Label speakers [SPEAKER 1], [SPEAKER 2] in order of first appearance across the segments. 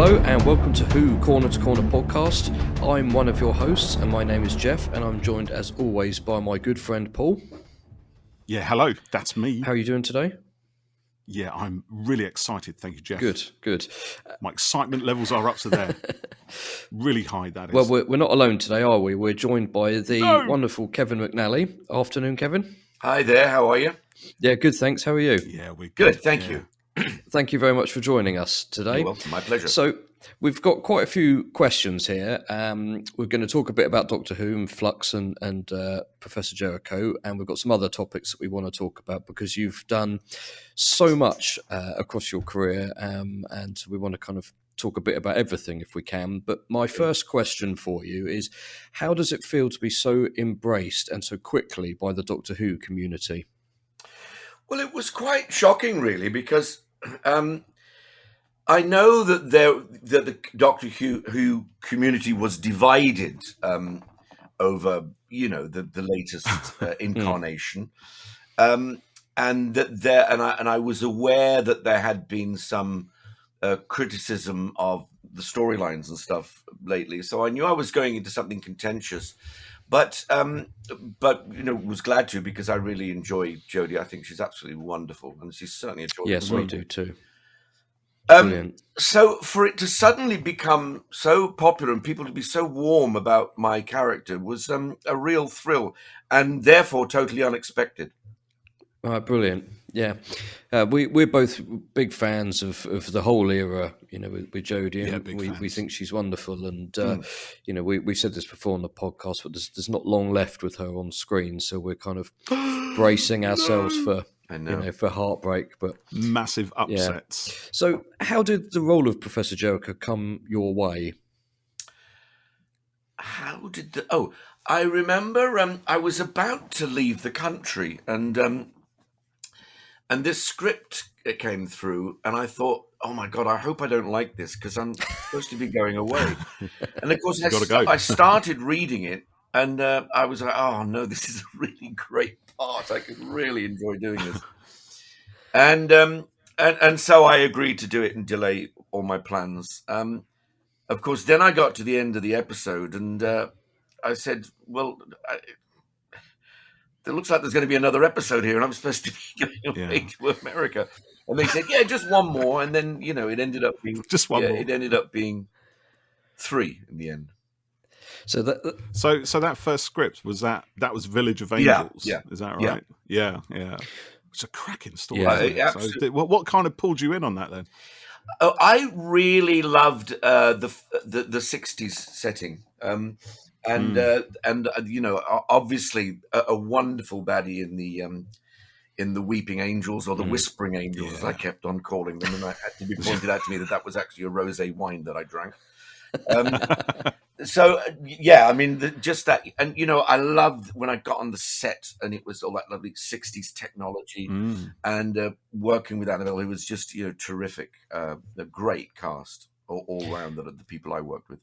[SPEAKER 1] Hello and welcome to Who Corner to Corner podcast. I'm one of your hosts and my name is Jeff, and I'm joined as always by my good friend Paul.
[SPEAKER 2] Yeah, hello, that's me.
[SPEAKER 1] How are you doing today?
[SPEAKER 2] Yeah, I'm really excited. Thank you, Jeff.
[SPEAKER 1] Good.
[SPEAKER 2] My excitement levels are up to there. Really high, that is.
[SPEAKER 1] Well, we're not alone today, are we? We're joined by the wonderful Kevin McNally. Afternoon, Kevin.
[SPEAKER 3] Hi there, how are you?
[SPEAKER 1] Yeah, good, thanks. How are you?
[SPEAKER 2] Yeah, we're
[SPEAKER 3] Good, thank you.
[SPEAKER 1] Thank you very much for joining us today.
[SPEAKER 3] You're welcome, my pleasure.
[SPEAKER 1] So we've got quite a few questions here. We're going to talk a bit about Doctor Who and Flux and Professor Jericho, and we've got some other topics that we want to talk about because you've done so much across your career, and we want to kind of talk a bit about everything if we can. But my first question for you is, how does it feel to be so embraced and so quickly by the Doctor Who community?
[SPEAKER 3] Well, it was quite shocking, really, because I know that the Doctor Who community was divided over, the latest incarnation, and that I was aware that there had been some criticism of the storylines and stuff lately, so I knew I was going into something contentious. But was glad to, because I really enjoy Jodie. I think she's absolutely wonderful, and she's certainly a joy.
[SPEAKER 1] Yes, we do too.
[SPEAKER 3] So for it to suddenly become so popular and people to be so warm about my character was a real thrill, and therefore totally unexpected.
[SPEAKER 1] Brilliant. Yeah. We're both big fans of the whole era, with Jodie, and we think she's wonderful. And, we said this before on the podcast, but there's not long left with her on screen. So we're kind of bracing ourselves for heartbreak. But
[SPEAKER 2] massive upsets.
[SPEAKER 1] Yeah. So how did the role of Professor Jericho come your way?
[SPEAKER 3] I remember I was about to leave the country, and this script came through, and I thought, oh my God, I hope I don't like this, because I'm supposed to be going away. And of course, I started reading it, and I was like, oh no, this is a really great part. I could really enjoy doing this. And so I agreed to do it and delay all my plans. Of course, then I got to the end of the episode, and I said, well, it looks like there's going to be another episode here, and I'm supposed to be going away to America. And they said, yeah, just one more. And then, it ended up being
[SPEAKER 2] just one more.
[SPEAKER 3] It ended up being 3 in the end.
[SPEAKER 2] So that first script was that was Village of Angels.
[SPEAKER 3] Yeah.
[SPEAKER 2] Is that right? Yeah. It's a cracking story.
[SPEAKER 3] Yeah,
[SPEAKER 2] so what kind of pulled you in on that then?
[SPEAKER 3] Oh, I really loved the 60s setting. Obviously a wonderful baddie in the Weeping Angels, or the Whispering Angels, as I kept on calling them, and I had to be pointed out to me that was actually a rosé wine that I drank. Just that, and I loved when I got on the set and it was all that lovely 60s technology, and working with Annabelle, who was just terrific, a great cast all around, the people I worked with.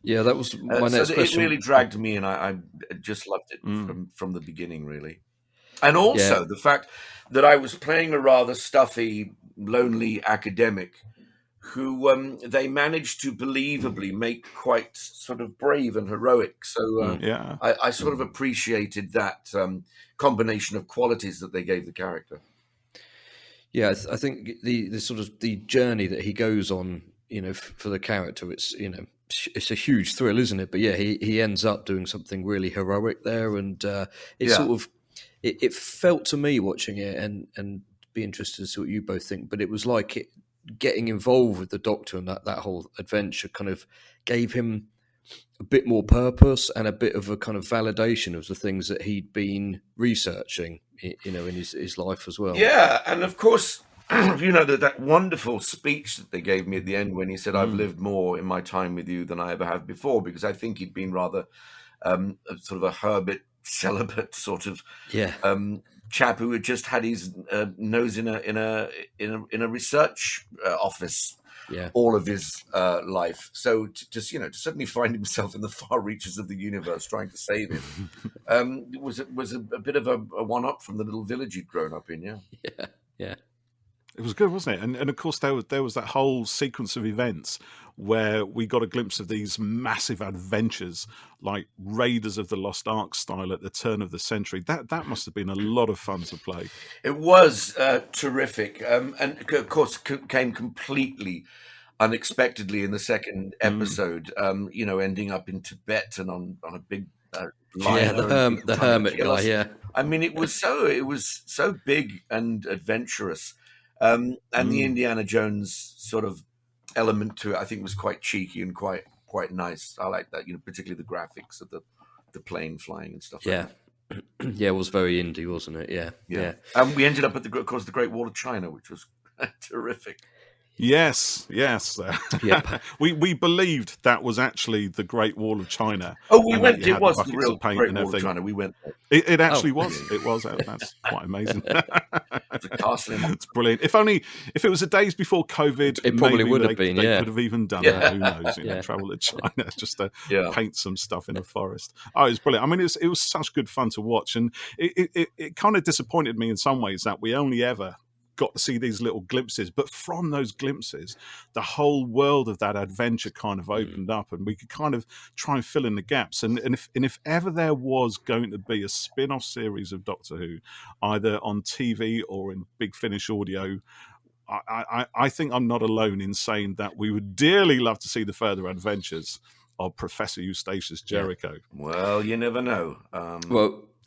[SPEAKER 1] Yeah, that was my next question.
[SPEAKER 3] It really dragged me, and I just loved it from the beginning, really. And also the fact that I was playing a rather stuffy, lonely academic who they managed to believably make quite sort of brave and heroic. So I sort of appreciated that combination of qualities that they gave the character.
[SPEAKER 1] Yeah, I think the sort of the journey that he goes on, for the character, it's it's a huge thrill, isn't it? But yeah, he ends up doing something really heroic there, and it felt to me watching it, and be interested to see what you both think. But it was like getting involved with the Doctor and that whole adventure kind of gave him a bit more purpose and a bit of a kind of validation of the things that he'd been researching, in his life as well.
[SPEAKER 3] Yeah, and of course, that wonderful speech that they gave me at the end when he said, I've lived more in my time with you than I ever have before, because I think he'd been rather sort of a hermit, celibate sort of chap who had just had his nose in a research office all of his life. So to suddenly find himself in the far reaches of the universe trying to save him was a bit of a one-up from the little village he'd grown up in.
[SPEAKER 1] Yeah.
[SPEAKER 2] It was good, wasn't it? And of course there was that whole sequence of events where we got a glimpse of these massive adventures, like Raiders of the Lost Ark style at the turn of the century. That must have been a lot of fun to play.
[SPEAKER 3] It was terrific, and of course came completely unexpectedly in the second episode. Ending up in Tibet and on a big liner.
[SPEAKER 1] The hermit guy. Yeah,
[SPEAKER 3] I mean, it was so big and adventurous, and the Indiana Jones sort of element to it, I think, was quite cheeky and quite nice. I like that, particularly the graphics of the plane flying and stuff.
[SPEAKER 1] Yeah. Like that. Yeah, it was very indie, wasn't it? Yeah.
[SPEAKER 3] And we ended up at the Great Wall of China, which was terrific.
[SPEAKER 2] Yes.
[SPEAKER 1] Yep.
[SPEAKER 2] We believed that was actually the Great Wall of China.
[SPEAKER 3] Oh, we went. It was the real Great Wall of China. We went there.
[SPEAKER 2] It actually was. It was. That's quite amazing.
[SPEAKER 3] It's a castle.
[SPEAKER 2] It's brilliant. If it was the days before COVID,
[SPEAKER 1] it probably would have been.
[SPEAKER 2] They could have even done that. Who knows? Travel to China just to paint some stuff in a forest. Oh, it's brilliant. I mean, it was such good fun to watch, and it kind of disappointed me in some ways that we only ever got to see these little glimpses, but from those glimpses the whole world of that adventure kind of opened up, and we could kind of try and fill in the gaps, and if ever there was going to be a spin-off series of Doctor Who, either on TV or in Big Finish audio, I think I'm not alone in saying that we would dearly love to see the further adventures of Professor Eustacious Jericho.
[SPEAKER 3] Well, you never know.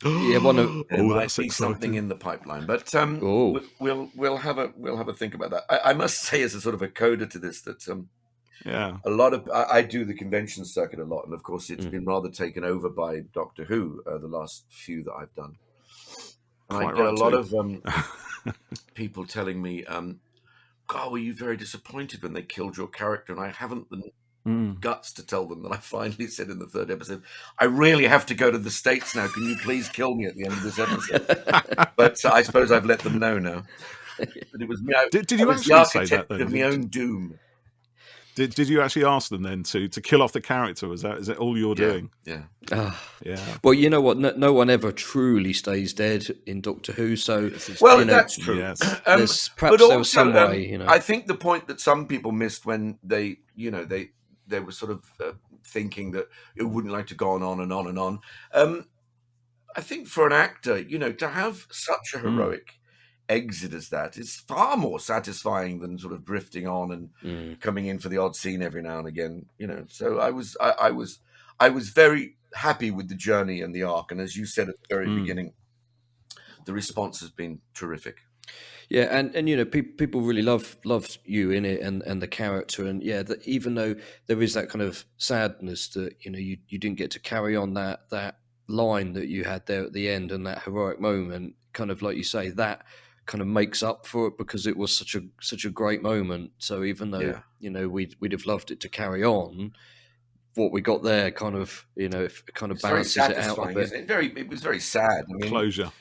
[SPEAKER 1] Yeah,
[SPEAKER 3] there might be something in the pipeline, but we'll have a think about that. I must say, as a sort of a coda to this, that a lot of I do the convention circuit a lot, and of course it's been rather taken over by Doctor Who the last few that I've done. I get a lot of people telling me, "God, were you very disappointed when they killed your character?" And I haven't the guts to tell them that I finally said in the third episode, "I really have to go to the States now. Can you please kill me at the end of this episode?" But I suppose I've let them know now. But it was me.
[SPEAKER 2] Did you
[SPEAKER 3] was
[SPEAKER 2] actually
[SPEAKER 3] the architect
[SPEAKER 2] say that then?
[SPEAKER 3] of my own doom.
[SPEAKER 2] Did you actually ask them then to kill off the character? Is that all you're doing?
[SPEAKER 3] Yeah.
[SPEAKER 1] Well, you know what? No one ever truly stays dead in Doctor Who. So,
[SPEAKER 3] that's true.
[SPEAKER 2] Yes.
[SPEAKER 1] Perhaps there was some way.
[SPEAKER 3] I think the point that some people missed when they were sort of thinking that it wouldn't like to go on and on and on. I think for an actor, to have such a heroic exit as that is far more satisfying than sort of drifting on and coming in for the odd scene every now and again. So I was very happy with the journey and the arc, and as you said at the very beginning, the response has been terrific.
[SPEAKER 1] Yeah, and people really love you in it and the character, and even though there is that kind of sadness that you didn't get to carry on that line that you had there at the end and that heroic moment, kind of like you say, that kind of makes up for it because it was such a great moment. So even though we'd have loved it to carry on, what we got there kind of balances it out a bit.
[SPEAKER 3] It was very sad. I mean,
[SPEAKER 2] closure.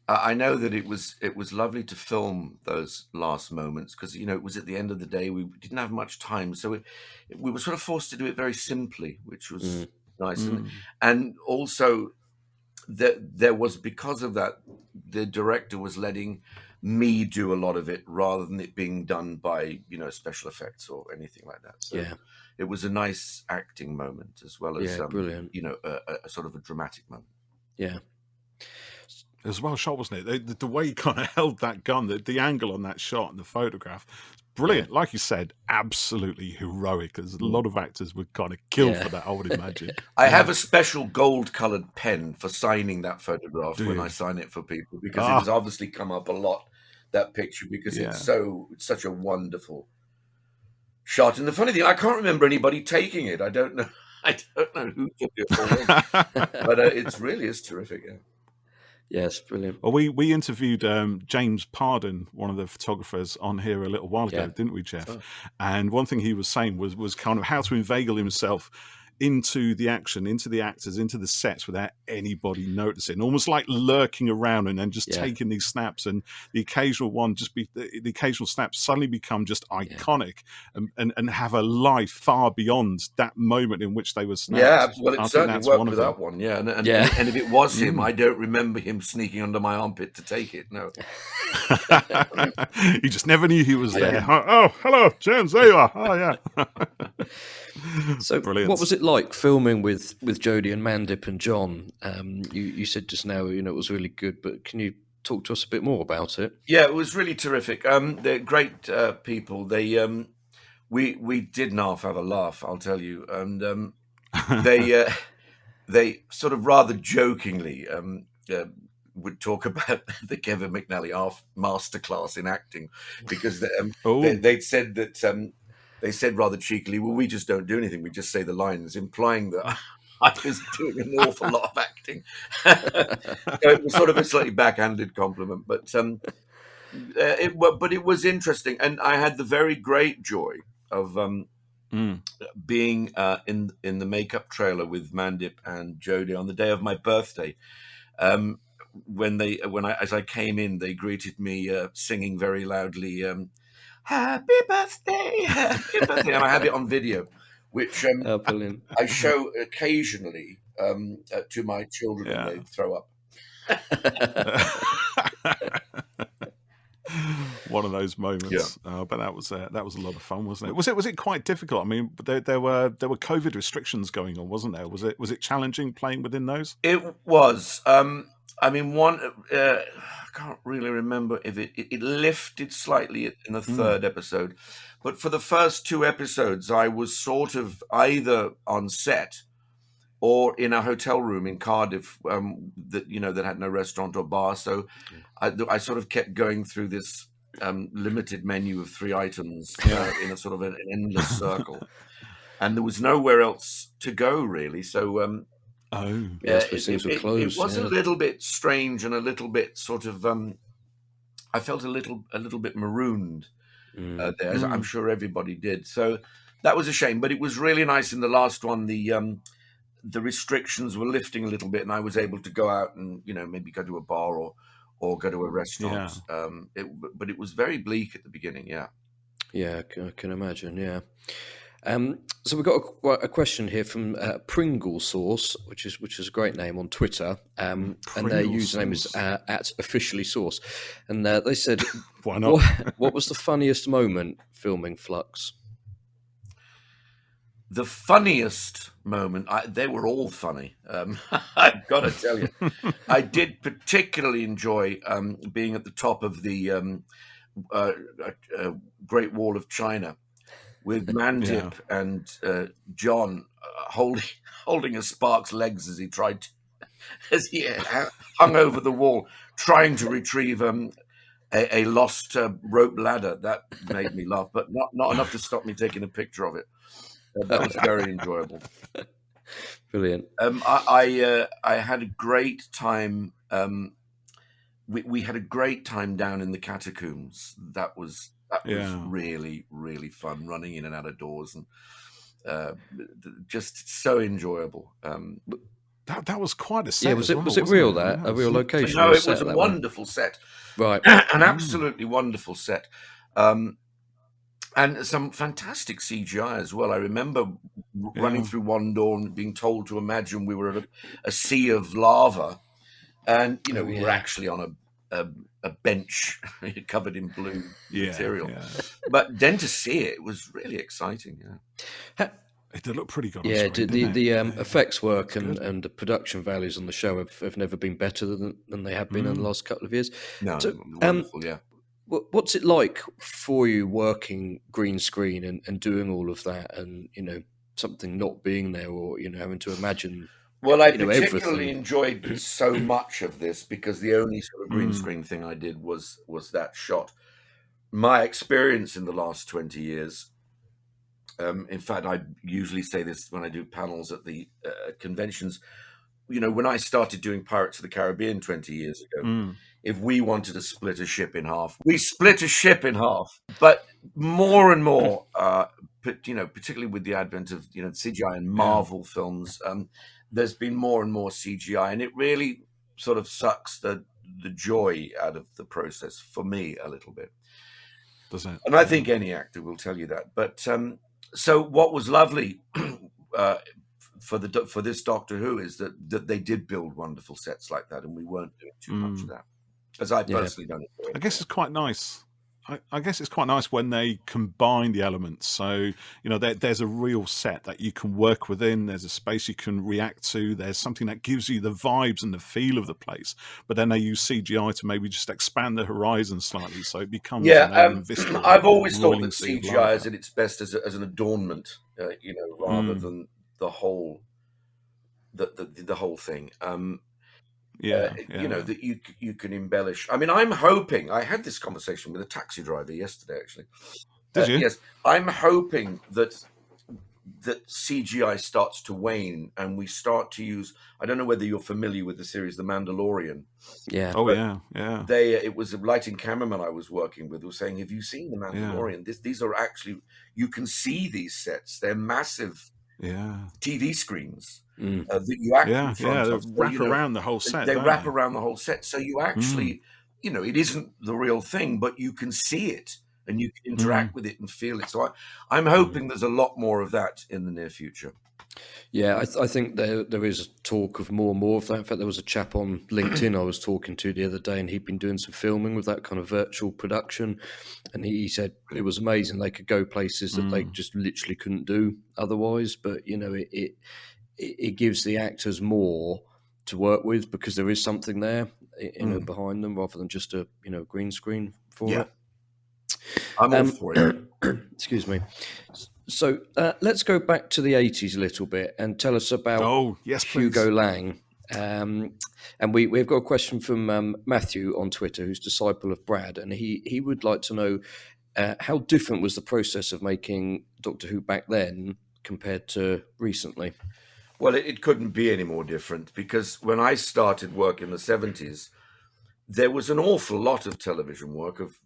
[SPEAKER 3] I know that it was lovely to film those last moments because it was at the end of the day. We didn't have much time, so we were sort of forced to do it very simply, which was nice. And also there was, because of that, the director was letting me do a lot of it rather than it being done by special effects or anything like that. So it was a nice acting moment as well as
[SPEAKER 1] brilliant.
[SPEAKER 3] A sort of a dramatic moment.
[SPEAKER 1] Yeah.
[SPEAKER 2] It was well shot, wasn't it? The way he kind of held that gun, the angle on that shot and the photograph, brilliant. Like you said, absolutely heroic. As a lot of actors would kind of kill for that, I would imagine.
[SPEAKER 3] I have a special gold-coloured pen for signing that photograph when I sign it for people, because it has obviously come up a lot, that picture, because it's such a wonderful shot. And the funny thing, I can't remember anybody taking it. I don't know who took it, but it really is terrific. Yeah.
[SPEAKER 1] Yes, brilliant.
[SPEAKER 2] Well, we interviewed James Pardon, one of the photographers, on here a little while ago, didn't we, Jeff? Oh. And one thing he was saying was kind of how to inveigle himself into the action, into the actors, into the sets without anybody noticing, almost like lurking around and then just taking these snaps, and the occasional one the occasional snaps suddenly become just iconic and have a life far beyond that moment in which they were snapped.
[SPEAKER 3] Yeah, well, it certainly worked with that one. Yeah, and if it was him, I don't remember him sneaking under my armpit to take it. No.
[SPEAKER 2] You just never knew he was there. Oh, hello, James, there you are. Oh, yeah.
[SPEAKER 1] So
[SPEAKER 2] brilliant.
[SPEAKER 1] What was it like filming with Jodie and Mandip and John? You said just now, it was really good, but can you talk to us a bit more about it?
[SPEAKER 3] Yeah, it was really terrific. They're great people. They we did have a laugh, I'll tell you, and they sort of rather jokingly would talk about the Kevin McNally masterclass in acting, because they'd said that they said rather cheekily, well, we just don't do anything, we just say the lines, implying that I was doing an awful lot of acting. It was sort of a slightly backhanded compliment, but it was interesting, and I had the very great joy of being in the makeup trailer with Mandip and Jodie on the day of my birthday. As I came in, they greeted me singing very loudly, "Happy birthday, happy birthday," and I have it on video, which I show occasionally to my children when they throw up.
[SPEAKER 2] One of those moments, but that was a lot of fun, wasn't it? Was it quite difficult? I mean, there were COVID restrictions going on, wasn't there? Was it challenging playing within those?
[SPEAKER 3] It was. I mean, I can't really remember if it lifted slightly in the third episode, but for the first two episodes, I was sort of either on set or in a hotel room in Cardiff that had no restaurant or bar. So I sort of kept going through this limited menu of 3 items in a sort of an endless circle, and there was nowhere else to go really. So
[SPEAKER 1] things were closed.
[SPEAKER 3] It was a little bit strange and a little bit sort of. I felt a little bit marooned there, as I'm sure everybody did. So that was a shame, but it was really nice in the last one. The restrictions were lifting a little bit, and I was able to go out and maybe go to a bar or go to a restaurant. But it was very bleak at the beginning.
[SPEAKER 1] Yeah, I can imagine. Yeah. So we've got a question here from Pringle Sauce, which is a great name on Twitter, and their username is @officiallysauce, and they said,
[SPEAKER 2] "Why not?
[SPEAKER 1] What was the funniest moment filming Flux?"
[SPEAKER 3] The funniest moment, they were all funny. I've got to tell you, I did particularly enjoy being at the top of the Great Wall of China with Mandip and John holding a Spark's legs as he hung over the wall, trying to retrieve a lost rope ladder. That made me laugh, but not enough to stop me taking a picture of it. That was very enjoyable.
[SPEAKER 1] Brilliant.
[SPEAKER 3] I had a great time. We had a great time down in the catacombs. That was really, really fun, running in and out of doors, and just so enjoyable.
[SPEAKER 2] That was quite a set.
[SPEAKER 1] Yeah, was it real? A real location?
[SPEAKER 3] No, it was a wonderful set.
[SPEAKER 1] Right,
[SPEAKER 3] an absolutely wonderful set. And some fantastic CGI as well. I remember running through one door and being told to imagine we were at a sea of lava, and we were actually on a bench covered in blue material. Yeah. But then to see it was really exciting.
[SPEAKER 2] It did look pretty good.
[SPEAKER 1] Yeah, the effects work and the production values on the show have never been better than they have been in the last couple of years.
[SPEAKER 3] No, so, wonderful, yeah.
[SPEAKER 1] What's it like for you working green screen and doing all of that, and something not being there, or having to imagine?
[SPEAKER 3] Well, I particularly enjoyed so much of this because the only sort of green screen thing I did was that shot. My experience in the last 20 years, in fact, I usually say this when I do panels at the conventions. When I started doing Pirates of the Caribbean 20 years ago, if we wanted to split a ship in half, we split a ship in half. But more and more, particularly with the advent of CGI and Marvel films, there's been more and more CGI, and it really sort of sucks the joy out of the process for me a little bit.
[SPEAKER 2] Does it?
[SPEAKER 3] And I think any actor will tell you that. But so what was lovely for this Doctor Who is that they did build wonderful sets like that, and we weren't doing too much of that. As I personally don't enjoy it.
[SPEAKER 2] I guess it's quite nice. I guess it's quite nice when they combine the elements. So, there's a real set that you can work within. There's a space you can react to. There's something that gives you the vibes and the feel of the place. But then they use CGI to maybe just expand the horizon slightly, so it becomes
[SPEAKER 3] I've always thought that CGI is at its best as an adornment, rather than the whole the whole thing. That you can embellish. I mean, I'm hoping. I had this conversation with a taxi driver yesterday, actually.
[SPEAKER 2] Did you?
[SPEAKER 3] Yes, I'm hoping that CGI starts to wane and we start to use. I don't know whether you're familiar with the series The Mandalorian.
[SPEAKER 2] Yeah. Yeah.
[SPEAKER 3] It was a lighting cameraman I was working with who was saying, "Have you seen The Mandalorian? These are actually, you can see these sets. They're massive TV screens." That you act in front of.
[SPEAKER 2] They wrap around the whole set.
[SPEAKER 3] They wrap around the whole set, so you actually, it isn't the real thing, but you can see it and you can interact with it and feel it. So I'm hoping there's a lot more of that in the near future.
[SPEAKER 1] Yeah, I think there is talk of more and more of that. In fact, there was a chap on LinkedIn I was talking to the other day, and he'd been doing some filming with that kind of virtual production, and he said it was amazing. They could go places that they just literally couldn't do otherwise, but it gives the actors more to work with because there is something there, behind them rather than just a green screen for it.
[SPEAKER 3] I'm all for it.
[SPEAKER 1] Excuse me. So let's go back to the 80s a little bit and tell us about Hugo Lang. And we've got a question from Matthew on Twitter, who's disciple of Brad, and he would like to know how different was the process of making Doctor Who back then compared to recently?
[SPEAKER 3] Well, it couldn't be any more different because when I started work in the 70s, there was an awful lot of television work of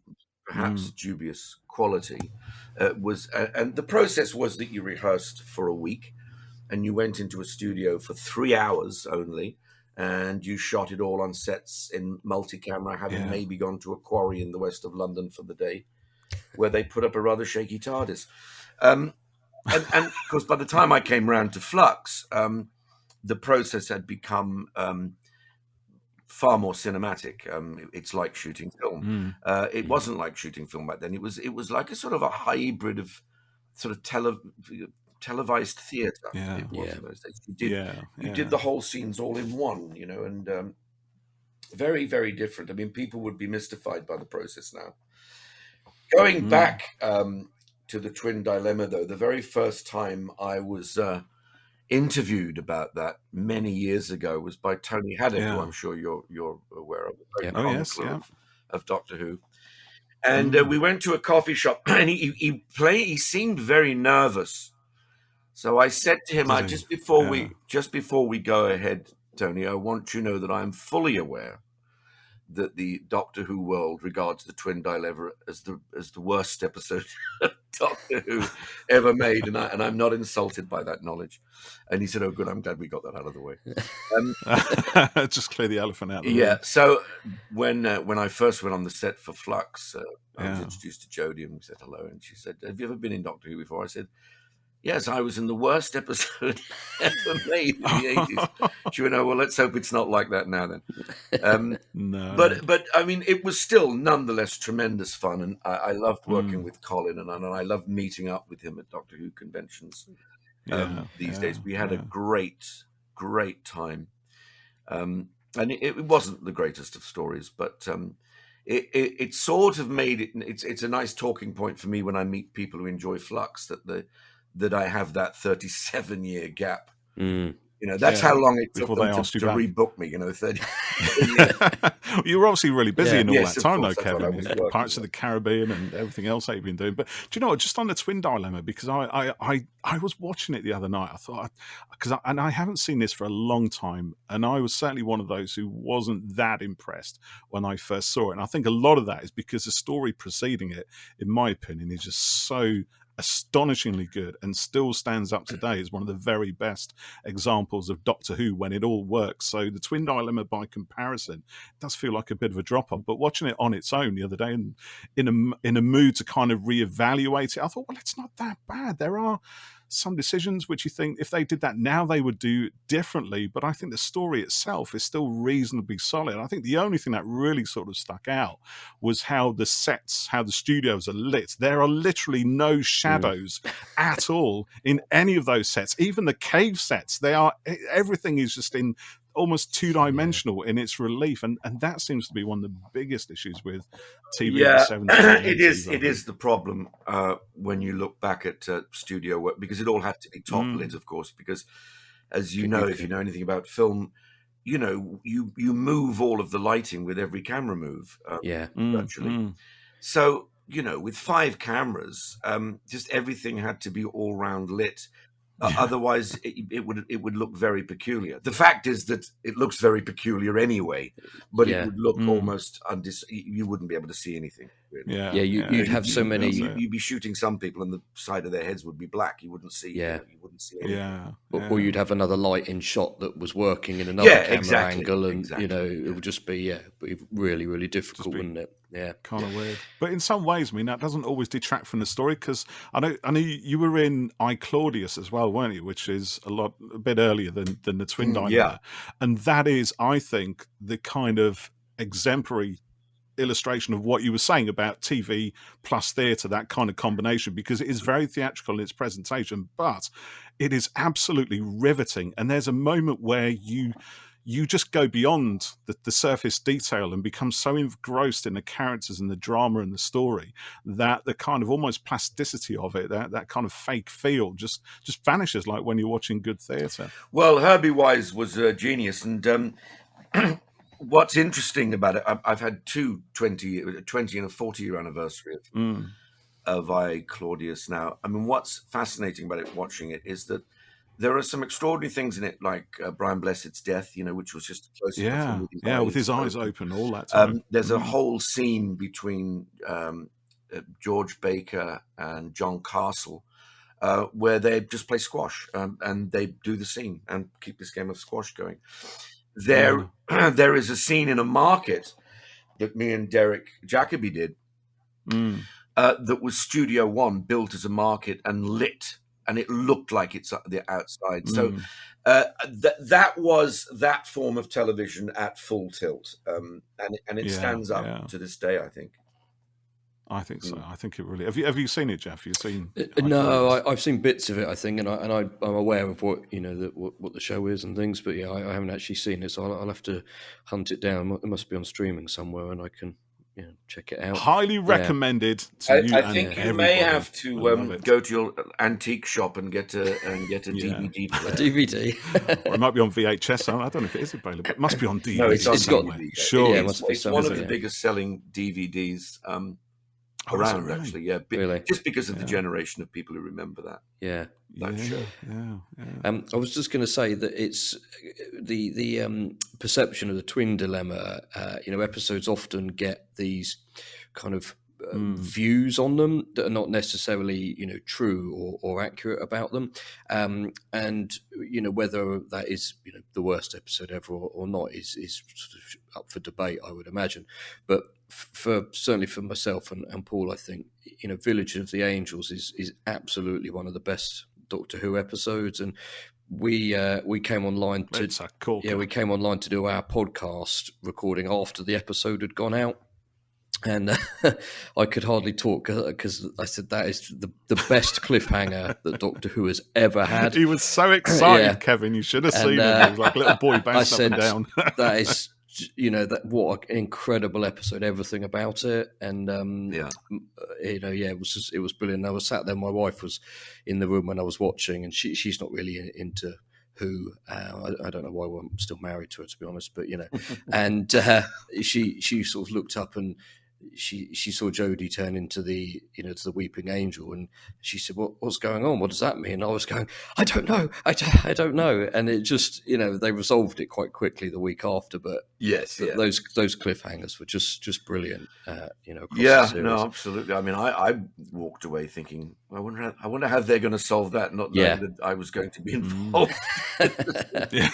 [SPEAKER 3] perhaps dubious quality. And the process was that you rehearsed for a week and you went into a studio for 3 hours only, and you shot it all on sets in multi-camera, having maybe gone to a quarry in the west of London for the day, where they put up a rather shaky TARDIS. And of course, by the time I came round to Flux, the process had become far more cinematic. It's like shooting film. It wasn't like shooting film back then. It was like a sort of a hybrid of sort of televised theatre. It was in those days. You did the whole scenes all in one, and very, very different. I mean, people would be mystified by the process now. Going back to the Twin Dilemma, though, the very first time I was interviewed about that many years ago was by Tony Hancock, who I'm sure you're aware of, the very of Doctor Who. And we went to a coffee shop, and he seemed very nervous. So I said to him, just before we go ahead, Tony, I want you to know that I am fully aware that the Doctor Who world regards the Twin Dilemma as the worst episode of Doctor Who ever made, and I'm not insulted by that knowledge. And he said, "Oh, good, I'm glad we got that out of the way."
[SPEAKER 2] Just clear the elephant out.
[SPEAKER 3] So when I first went on the set for Flux, I was introduced to Jodie, and we said hello, and she said, "Have you ever been in Doctor Who before?" I said, "Yes, I was in the worst episode ever made in the 80s. She went, "Oh, well, let's hope it's not like that now then."
[SPEAKER 2] No.
[SPEAKER 3] But I mean, it was still nonetheless tremendous fun. And I loved working with Colin, and I loved meeting up with him at Doctor Who conventions these days. We had a great, great time. And it wasn't the greatest of stories, but it sort of made it, it's a nice talking point for me when I meet people who enjoy Flux, that I have that 37-year gap. That's how long it took them to rebook me, 30 years.
[SPEAKER 2] You were obviously really busy in all that time, though, Kevin. Pirates of the Caribbean and everything else that you've been doing. But do you know what? Just on the Twin Dilemma, because I was watching it the other night. I thought, and I haven't seen this for a long time, and I was certainly one of those who wasn't that impressed when I first saw it. And I think a lot of that is because the story preceding it, in my opinion, is just so astonishingly good and still stands up today as one of the very best examples of Doctor Who when it all works. So the Twin Dilemma, by comparison, does feel like a bit of a drop-off. But watching it on its own the other day, and in a mood to kind of reevaluate it, I thought, well, it's not that bad. There are some decisions which you think if they did that now they would do differently, but I think the story itself is still reasonably solid. I think the only thing that really sort of stuck out was how the sets, how the studios are lit. There are literally no shadows at all in any of those sets. Even the cave sets, everything is just in almost two-dimensional in its relief, and that seems to be one of the biggest issues with TV in the 70s.
[SPEAKER 3] It is the problem when you look back at studio work, because it all had to be top lit, of course, because as you know, if you know anything about film, you know, you move all of the lighting with every camera move, virtually. So, you know, with 5 cameras, just everything had to be all round lit. Otherwise, it would look very peculiar. The fact is that it looks very peculiar anyway, but it would look almost you wouldn't be able to see anything. Really.
[SPEAKER 1] You'd have so many.
[SPEAKER 3] You'd be shooting some people, and the side of their heads would be black. You wouldn't see. You wouldn't see anything.
[SPEAKER 1] Or you'd have another light in shot that was working in another camera angle, and you know, it would just be really, really difficult, wouldn't it? Yeah,
[SPEAKER 2] kind of weird. But in some ways, I mean, that doesn't always detract from the story, because I know you were in I, Claudius as well, weren't you? Which is a bit earlier than the Twin Dilemma, and that is, I think, the kind of exemplary illustration of what you were saying about TV plus theatre, that kind of combination, because it is very theatrical in its presentation, but it is absolutely riveting. And there's a moment where you just go beyond the surface detail and become so engrossed in the characters and the drama and the story that the kind of almost plasticity of it, that kind of fake feel just vanishes, like when you're watching good theatre.
[SPEAKER 3] Well, Herbie Wise was a genius, and what's interesting about it, I've had 20 and a 40-year anniversary of I, Claudius now. I mean, what's fascinating about it, watching it, is that there are some extraordinary things in it, like Brian Blessed's death, you know, which was just close
[SPEAKER 2] with his eyes open all that time.
[SPEAKER 3] There's a whole scene between George Baker and John Castle where they just play squash, and they do the scene and keep this game of squash going. There is a scene in a market that me and Derek Jacobi did that was Studio One, built as a market and lit, and it looked like it's the outside. So that was that form of television at full tilt, and it stands up to this day, I think.
[SPEAKER 2] I think so. I think it really. Have you seen it, Jeff? You've seen?
[SPEAKER 1] No, I've seen bits of it, I think, and I'm aware of what what the show is and things. But I haven't actually seen it, so I'll have to hunt it down. It must be on streaming somewhere, and I can check it out.
[SPEAKER 2] Highly recommended to you.
[SPEAKER 3] I think you may have to go to your antique shop and get a DVD player.
[SPEAKER 1] DVD.
[SPEAKER 2] Or it might be on VHS. I don't know if it is available. It must be on DVD.
[SPEAKER 3] No, it's got.
[SPEAKER 2] Sure,
[SPEAKER 3] it's one of the biggest selling DVDs. Around really? Actually,
[SPEAKER 1] really?
[SPEAKER 3] Just because of the generation of people who remember that. Show.
[SPEAKER 1] I was just going to say that it's the perception of the Twin Dilemma. Episodes often get these kind of views on them that are not necessarily true or accurate about them, and whether that is the worst episode ever or not is sort of up for debate, I would imagine. But certainly for myself and Paul, I think Village of the Angels is absolutely one of the best Doctor Who episodes, and we came online we came online to do our podcast recording after the episode had gone out. And I could hardly talk because I said that is the best cliffhanger that Doctor Who has ever had.
[SPEAKER 2] He was so excited, Kevin. You should have seen him. He was like a little boy bouncing up and down.
[SPEAKER 1] That is, that what an incredible episode. Everything about it, and it was brilliant. I was sat there. My wife was in the room when I was watching, and she's not really into Who. I don't know why I'm still married to her, to be honest, but and she sort of looked up and she saw Jodie turn into the to the weeping angel, and she said, "What's going on? What does that mean?" And I was going, "I don't know. I don't know." And it just they resolved it quite quickly the week after. But
[SPEAKER 3] yes,
[SPEAKER 1] those cliffhangers were just brilliant. Across
[SPEAKER 3] yeah,
[SPEAKER 1] the series.
[SPEAKER 3] no, absolutely. I mean, I walked away thinking, I wonder how they're going to solve that, not knowing that I was going to be involved.
[SPEAKER 2] Yeah.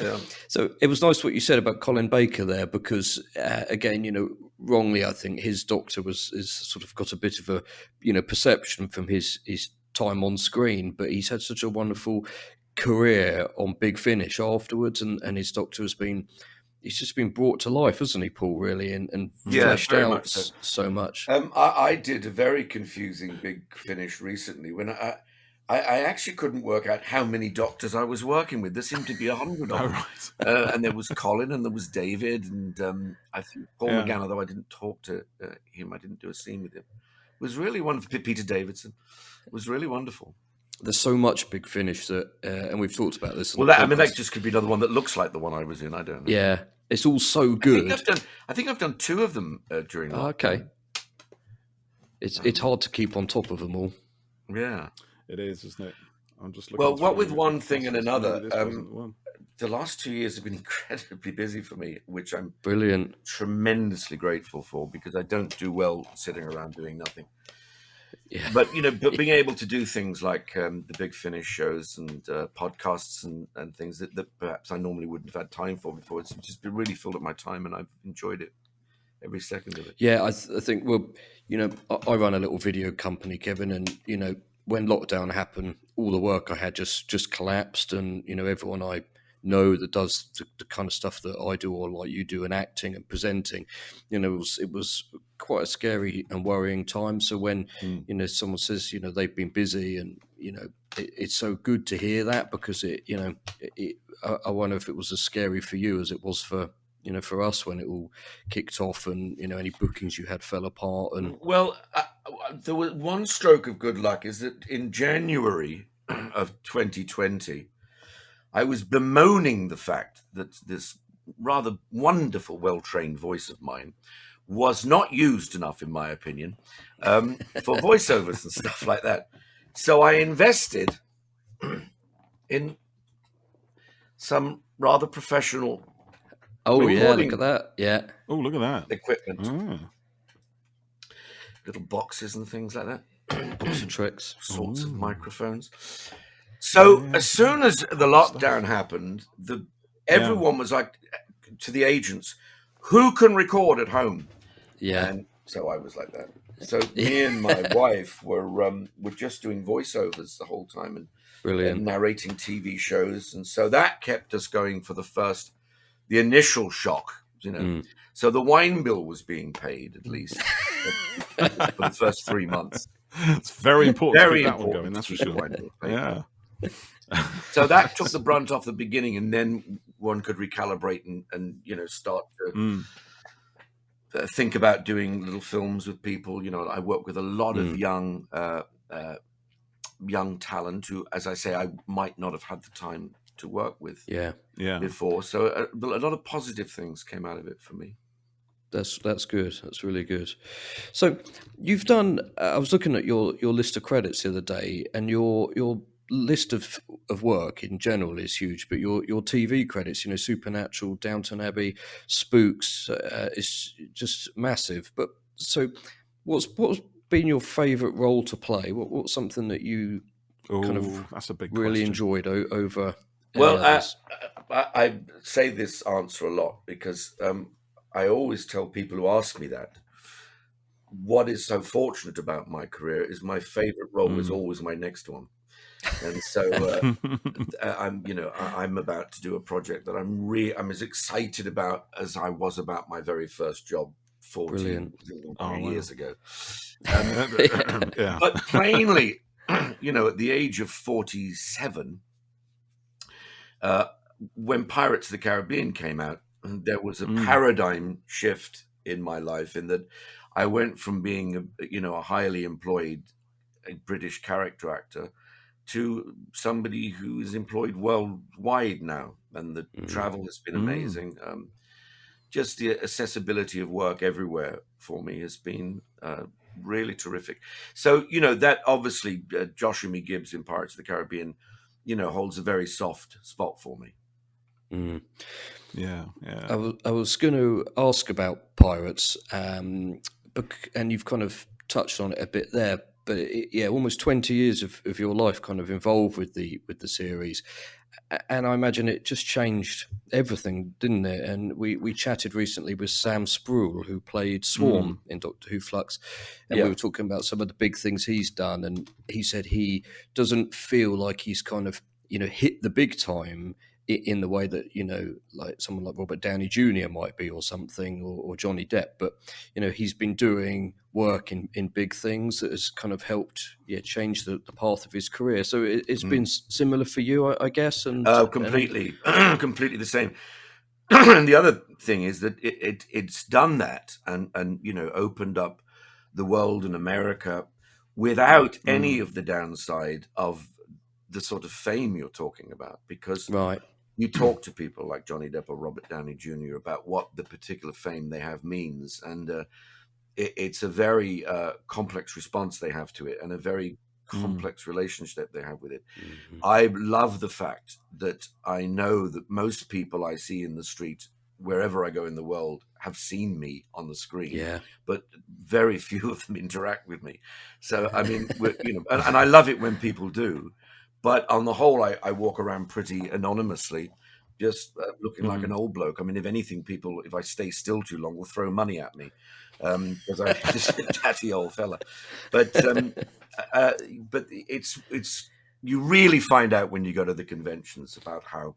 [SPEAKER 3] Yeah.
[SPEAKER 1] So it was nice what you said about Colin Baker there, because again, wrongly, I think his doctor is sort of got a bit of a perception from his time on screen, but he's had such a wonderful career on Big Finish afterwards, and his doctor he's just been brought to life, hasn't he, Paul? Really, and fleshed out so much.
[SPEAKER 3] I did a very confusing Big Finish recently when I actually couldn't work out how many doctors I was working with. There seemed to be 100 of them.
[SPEAKER 2] Right.
[SPEAKER 3] And there was Colin and there was David and I think Paul McGann, although I didn't talk to him, I didn't do a scene with him. It was really wonderful. Peter Davidson. It was really wonderful.
[SPEAKER 1] There's so much Big Finish that, and we've talked about this.
[SPEAKER 3] Well, that just could be another one that looks like the one I was in. I don't know.
[SPEAKER 1] Yeah, it's all so good.
[SPEAKER 3] I think I've done 2 of them during lockdown.
[SPEAKER 1] Okay. It's hard to keep on top of them all.
[SPEAKER 3] Yeah.
[SPEAKER 2] It is, isn't it? I'm just looking.
[SPEAKER 3] Well, what with one thing and another, the last 2 years have been incredibly busy for me, which I'm tremendously grateful for, because I don't do well sitting around doing nothing. Yeah. But being able to do things like the Big Finish shows and podcasts and things that perhaps I normally wouldn't have had time for before, it's just really filled up my time, and I've enjoyed it. Every second of it.
[SPEAKER 1] Yeah, I think, I run a little video company, Kevin, and, when lockdown happened, all the work I had just collapsed, and, everyone I know that does the kind of stuff that I do, or like you do, and acting and presenting, it was quite a scary and worrying time. So when, someone says, they've been busy, and, it's so good to hear that, because I wonder if it was as scary for you as it was for us when it all kicked off, and any bookings you had fell apart. And
[SPEAKER 3] well, there was one stroke of good luck, is that in January of 2020, I was bemoaning the fact that this rather wonderful, well-trained voice of mine was not used enough, in my opinion, for voiceovers and stuff like that. So I invested in some rather professional.
[SPEAKER 1] Oh, yeah, look at that. Yeah.
[SPEAKER 2] Oh, look at that.
[SPEAKER 3] Equipment. Little boxes and things like that.
[SPEAKER 1] Lots of tricks.
[SPEAKER 3] Sorts of microphones. So as soon as the lockdown happened, everyone was like, to the agents, who can record at home?
[SPEAKER 1] Yeah.
[SPEAKER 3] And so I was like that. So me and my wife were just doing voiceovers the whole time and narrating TV shows. And so that kept us going for the initial shock, So the wine bill was being paid, at least, for the first 3 months.
[SPEAKER 2] It's very important
[SPEAKER 3] Very
[SPEAKER 2] to keep that
[SPEAKER 3] important
[SPEAKER 2] one going, that's for sure. Yeah.
[SPEAKER 3] So that took the brunt off the beginning, and then one could recalibrate and start to think about doing little films with people. I work with a lot of young talent who, as I say, I might not have had the time to work with before. So a lot of positive things came out of it for me.
[SPEAKER 1] That's good. That's really good. So you've done. I was looking at your list of credits the other day, and your list of work in general is huge. But your TV credits, Supernatural, Downton Abbey, Spooks, is just massive. But so, what's been your favourite role to play? What's something that you
[SPEAKER 2] that's a big
[SPEAKER 1] really
[SPEAKER 2] question.
[SPEAKER 1] Enjoyed over?
[SPEAKER 3] Well, I say this answer a lot because I always tell people who ask me that, what is so fortunate about my career is my favorite role is always my next one. And so I'm about to do a project that I'm as excited about as I was about my very first job 14 years ago. But plainly, at the age of 47, when Pirates of the Caribbean came out, there was a paradigm shift in my life, in that I went from being a highly employed British character actor to somebody who is employed worldwide now, and the travel has been amazing. just the accessibility of work everywhere for me has been really terrific. So, that obviously Joshua Gibbs in Pirates of the Caribbean, holds a very soft spot for me.
[SPEAKER 1] Mm.
[SPEAKER 2] Yeah.
[SPEAKER 1] I was going to ask about Pirates, and you've kind of touched on it a bit there. But almost 20 years of your life kind of involved with the series, and I imagine it just changed everything, didn't it? And we chatted recently with Sam Spruill, who played Swarm in Doctor Who Flux, and we were talking about some of the big things he's done, and he said he doesn't feel like he's kind of hit the big time in the way that like someone like Robert Downey Jr. might be, or something, or Johnny Depp, but he's been doing work in big things that has kind of helped change the path of his career. So it's been similar for you, I guess. And
[SPEAKER 3] completely the same. And the other thing is that it's done that and opened up the world in America without any of the downside of the sort of fame you're talking about, because you talk to people like Johnny Depp or Robert Downey Jr. about what the particular fame they have means, and it's a very complex response they have to it, and a very complex relationship they have with it. I love the fact that I know that most people I see in the street, wherever I go in the world, have seen me on the screen, but very few of them interact with me. So, I mean, and I love it when people do. But on the whole, I walk around pretty anonymously, just looking like an old bloke. I mean, if anything, people, if I stay still too long, will throw money at me because I'm just a tatty old fella. But it's you really find out when you go to the conventions about how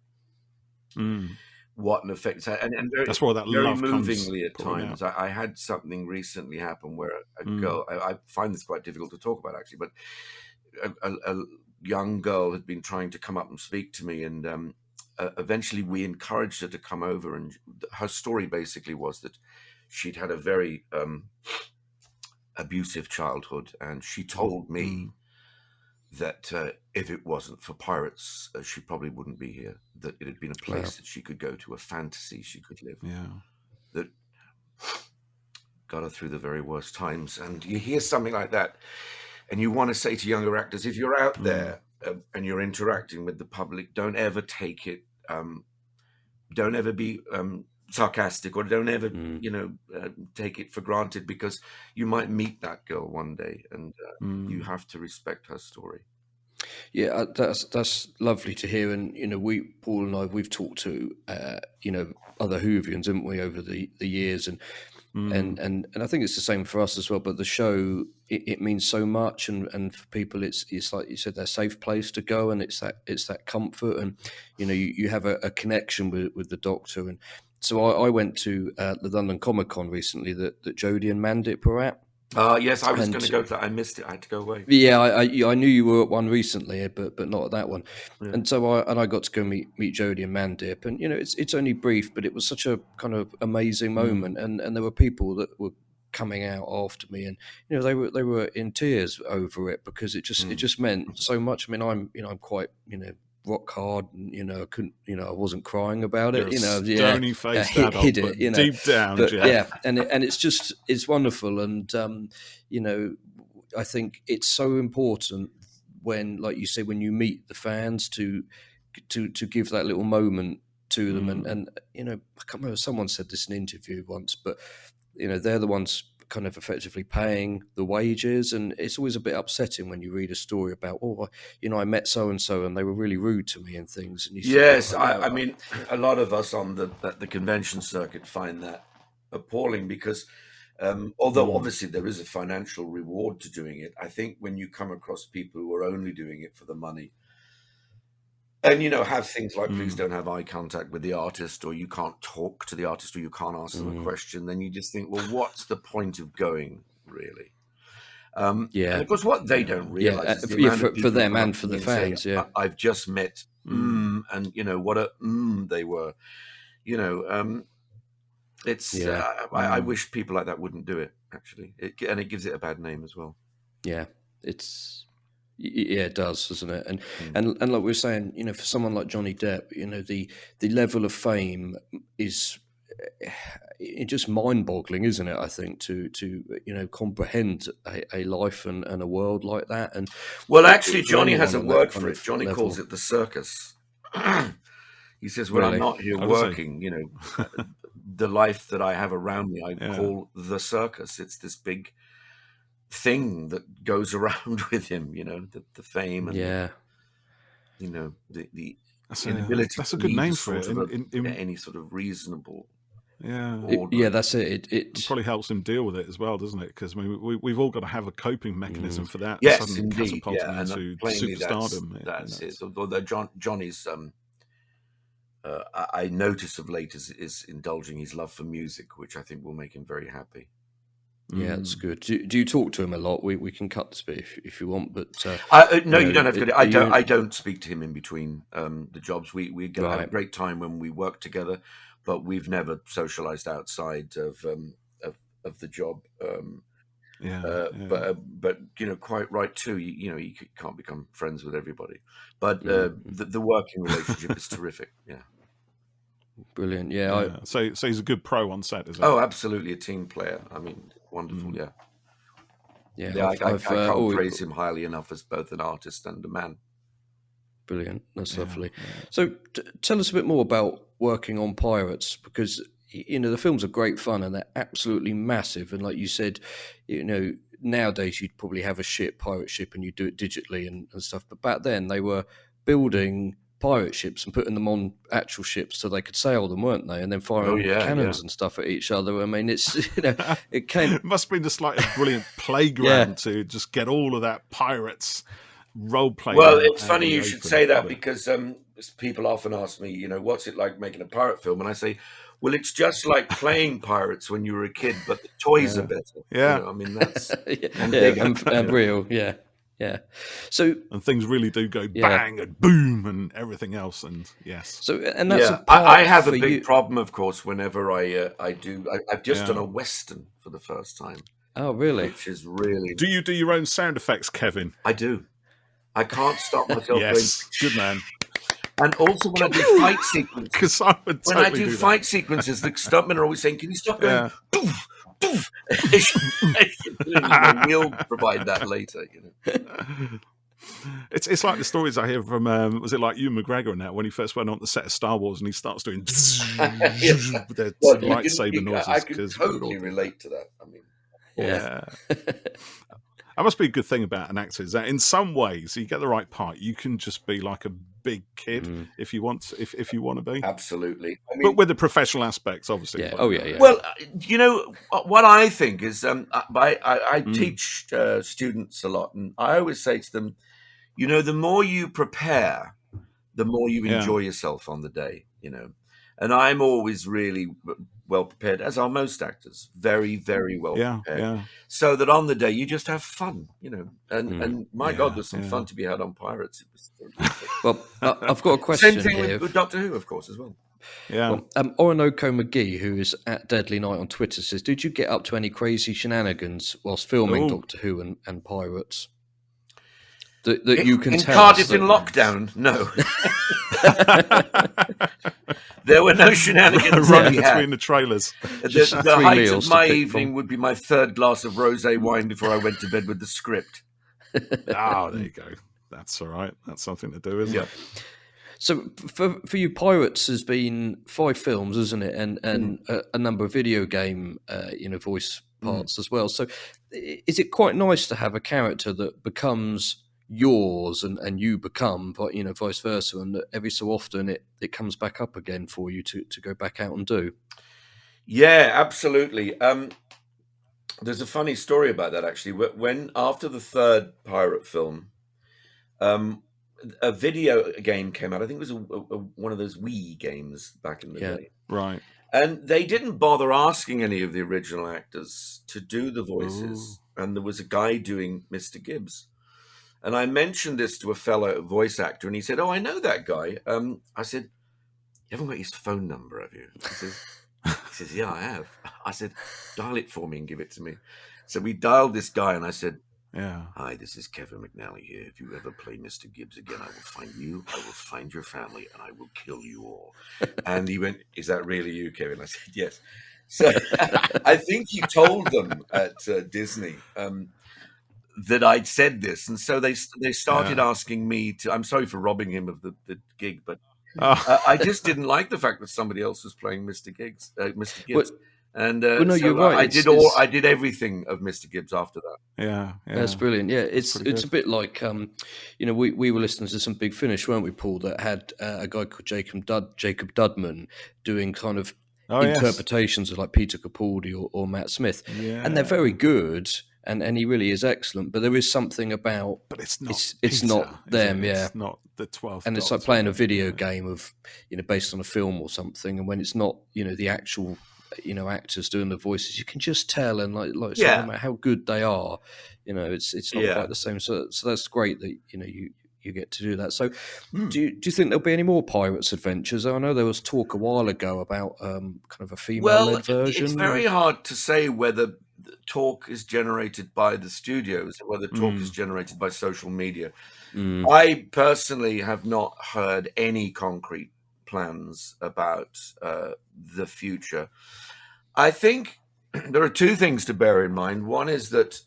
[SPEAKER 3] what an effect it's had, and very,
[SPEAKER 2] that's where that
[SPEAKER 3] very
[SPEAKER 2] love
[SPEAKER 3] movingly at
[SPEAKER 2] comes
[SPEAKER 3] times. I had something recently happen where a girl. I find this quite difficult to talk about, actually, but a young girl had been trying to come up and speak to me, and eventually we encouraged her to come over, and her story basically was that she'd had a very abusive childhood, and she told me that if it wasn't for Pirates, she probably wouldn't be here, that it had been a place that she could go to, a fantasy she could live, that got her through the very worst times. And you hear something like that, and you want to say to younger actors, if you're out there and you're interacting with the public, don't ever take it, don't ever be sarcastic, or don't ever, take it for granted, because you might meet that girl one day, and you have to respect her story.
[SPEAKER 1] Yeah, that's lovely to hear. And Paul and I, we've talked to other Whovians, haven't we, over the years, and I think it's the same for us as well. But the show, it means so much, and for people, it's like you said, their safe place to go, and it's that comfort, and you have a connection with the Doctor. And so I went to the London Comic Con recently that Jodie and Mandip were at.
[SPEAKER 3] Yes, I was going to go to that. I missed it. I had to go away.
[SPEAKER 1] Yeah, I knew you were at one recently, but not at that one. Yeah. And so I got to go meet Jodie and Mandip, and it's only brief, but it was such a kind of amazing moment, and there were people that were coming out after me, and they were in tears over it, because it just meant so much. I mean, I'm quite rock hard, and I couldn't, I wasn't crying about it.
[SPEAKER 2] Stony faced adult,
[SPEAKER 1] hid it,
[SPEAKER 2] deep down,
[SPEAKER 1] but,
[SPEAKER 2] Jeff.
[SPEAKER 1] and it's wonderful, and I think it's so important when, like you say, when you meet the fans to give that little moment to them, and I can't remember, someone said this in an interview once, but they're the ones kind of effectively paying the wages, and it's always a bit upsetting when you read a story about, I met so and so and they were really rude to me and things. And
[SPEAKER 3] yes, I mean, a lot of us on the convention circuit find that appalling, because although obviously there is a financial reward to doing it, I think when you come across people who are only doing it for the money, and have things like please don't have eye contact with the artist, or you can't talk to the artist, or you can't ask them a question, then you just think, well, what's the point of going, really? And of course, what they don't realize is
[SPEAKER 1] for them and for the fans.
[SPEAKER 3] Say, I've just met and what a they were. It's I wish people like that wouldn't do it, actually, and it gives it a bad name as well.
[SPEAKER 1] Yeah, it does, doesn't it? And like we were saying, for someone like Johnny Depp, the level of fame is it's just mind-boggling, isn't it? I think to comprehend a life and a world like that. And
[SPEAKER 3] well, actually, Johnny has a word for it. Johnny calls it the circus. He says, "When I'm not here working, the life that I have around me, I call the circus. It's this big thing that goes around with him. The fame and the inability.
[SPEAKER 2] That's a good name for it.
[SPEAKER 3] Any sort of reasonable."
[SPEAKER 1] That's it.
[SPEAKER 2] It probably helps him deal with it as well, doesn't it? Because we've all got to have a coping mechanism for that.
[SPEAKER 3] Yes,
[SPEAKER 2] sudden
[SPEAKER 3] indeed.
[SPEAKER 2] Catapulting into superstardom.
[SPEAKER 3] That's it. Although Johnny's, I notice of late is indulging his love for music, which I think will make him very happy.
[SPEAKER 1] Yeah, that's good. Do you talk to him a lot? We can cut this bit if you want, but
[SPEAKER 3] no, you don't have to. I don't speak to him in between the jobs. We have a great time when we work together, but we've never socialized outside of the job. But quite right too. You can't become friends with everybody, but the working relationship is terrific. Yeah,
[SPEAKER 1] brilliant. Yeah.
[SPEAKER 2] So he's a good pro on set, is he?
[SPEAKER 3] Oh, absolutely, a team player. I mean, wonderful. I can't praise him highly enough as both an artist and a man.
[SPEAKER 1] Brilliant. That's lovely. So tell us a bit more about working on Pirates, because the films are great fun and they're absolutely massive. And like you said, nowadays you'd probably have a pirate ship, and you do it digitally and stuff. But back then they were building pirate ships and putting them on actual ships so they could sail them, weren't they? And then firing cannons and stuff at each other. I mean, it's it came.
[SPEAKER 2] It must have been just like a brilliant playground to just get all of that pirates role playing.
[SPEAKER 3] Well, it's funny you should say that, because people often ask me, what's it like making a pirate film? And I say, well, it's just like playing pirates when you were a kid, but the toys are better.
[SPEAKER 2] Yeah,
[SPEAKER 3] I mean that's
[SPEAKER 1] and real. Yeah. So
[SPEAKER 2] and things really do go bang and boom and everything else, and yes.
[SPEAKER 1] So and that's
[SPEAKER 3] I have a big problem, of course, whenever I've just done a Western for the first time.
[SPEAKER 1] Oh, really?
[SPEAKER 3] Which is really.
[SPEAKER 2] Do you do your own sound effects, Kevin?
[SPEAKER 3] I do. I can't stop myself.
[SPEAKER 2] Yes, good man.
[SPEAKER 3] And also when I do fight sequences,
[SPEAKER 2] because I would totally
[SPEAKER 3] when I do fight sequences, the stuntmen are always saying, "Can you stop going?" Doof, doof. We'll provide that later.
[SPEAKER 2] It's like the stories I hear from was it like Ewan McGregor and that, when he first went on the set of Star Wars and he starts doing with their lightsaber noises.
[SPEAKER 3] I could totally relate to that. I mean,
[SPEAKER 2] that must be a good thing about an actor, is that in some ways you get the right part, you can just be like a big kid if you want to, if you want to be.
[SPEAKER 3] Absolutely. I mean,
[SPEAKER 2] but with the professional aspects, obviously.
[SPEAKER 1] Yeah. Oh yeah.
[SPEAKER 3] Well, what I think is I teach students a lot, and I always say to them, the more you prepare, the more you enjoy yourself on the day, And I'm always really well prepared, as are most actors, very, very well prepared, so that on the day you just have fun, And my God, there's some fun to be had on Pirates.
[SPEAKER 1] Well, I've got a question.
[SPEAKER 3] Same thing
[SPEAKER 1] here
[SPEAKER 3] with Doctor Who, of course, as well.
[SPEAKER 2] Yeah.
[SPEAKER 1] Well, Orinoco McGee, who is at Deadly Night on Twitter, says, "Did you get up to any crazy shenanigans whilst filming Doctor Who and Pirates? That you can tell
[SPEAKER 3] Cardiff in lockdown? No." There were no shenanigans
[SPEAKER 2] running between the trailers.
[SPEAKER 3] The height of my evening would be my third glass of rosé wine before I went to bed with the script.
[SPEAKER 2] There you go. That's all right. That's something to do, isn't it?
[SPEAKER 1] So for you, Pirates has been 5 films, isn't it? And a number of video game, voice parts as well. So is it quite nice to have a character that becomes yours and you become, vice versa, and that every so often it comes back up again for you to go back out and do?
[SPEAKER 3] Yeah, absolutely. There's a funny story about that, actually. When after the third pirate film, a video game came out. I think it was one of those Wii games back in the day.
[SPEAKER 2] Right.
[SPEAKER 3] And they didn't bother asking any of the original actors to do the voices. And there was a guy doing Mr. Gibbs. And I mentioned this to a fellow voice actor, and he said, "Oh, I know that guy." I said, "You haven't got his phone number, have you?" He says, "Yeah, I have." I said, "Dial it for me and give it to me." So we dialed this guy, and I said,
[SPEAKER 2] Yeah.
[SPEAKER 3] Hi, this is Kevin McNally here. If you ever play Mr. Gibbs again, I will find you, I will find your family, and I will kill you all. And he went, is that really you, Kevin? I said, yes. So I think he told them at Disney that I'd said this. And so they started asking me to, I'm sorry for robbing him of the gig, but I just didn't like the fact that somebody else was playing Mr. Gibbs. And
[SPEAKER 1] no,
[SPEAKER 3] so
[SPEAKER 1] you're right.
[SPEAKER 3] I did everything of Mr. Gibbs after that.
[SPEAKER 2] Yeah.
[SPEAKER 1] That's brilliant. Yeah, it's a bit like we were listening to some Big Finish, weren't we, Paul? That had a guy called Jacob Dudman doing kind of interpretations of like Peter Capaldi or Matt Smith, and they're very good. And he really is excellent, but there is something about.
[SPEAKER 2] But it's not.
[SPEAKER 1] It's not them.
[SPEAKER 2] It's not the 12th.
[SPEAKER 1] And it's like playing a video game of based on a film or something, and when it's not the actual actors doing the voices, you can just tell, and like no matter how good they are, it's not quite the same. So that's great that you get to do that. So do you think there'll be any more Pirates Adventures? I know there was talk a while ago about kind of a female-led version.
[SPEAKER 3] It's very hard to say whether talk is generated by the studios or whether talk is generated by social media. I personally have not heard any concrete plans about the future. I think there are two things to bear in mind. One is that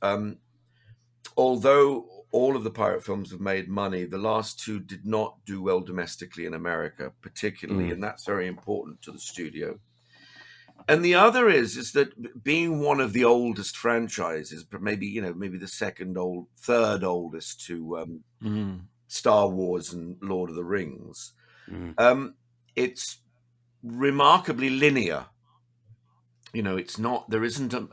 [SPEAKER 3] although all of the pirate films have made money, the last two did not do well domestically in America, particularly, and that's very important to the studio. And the other is that being one of the oldest franchises, maybe the third oldest to Star Wars and Lord of the Rings, it's remarkably linear. It's not. There isn't a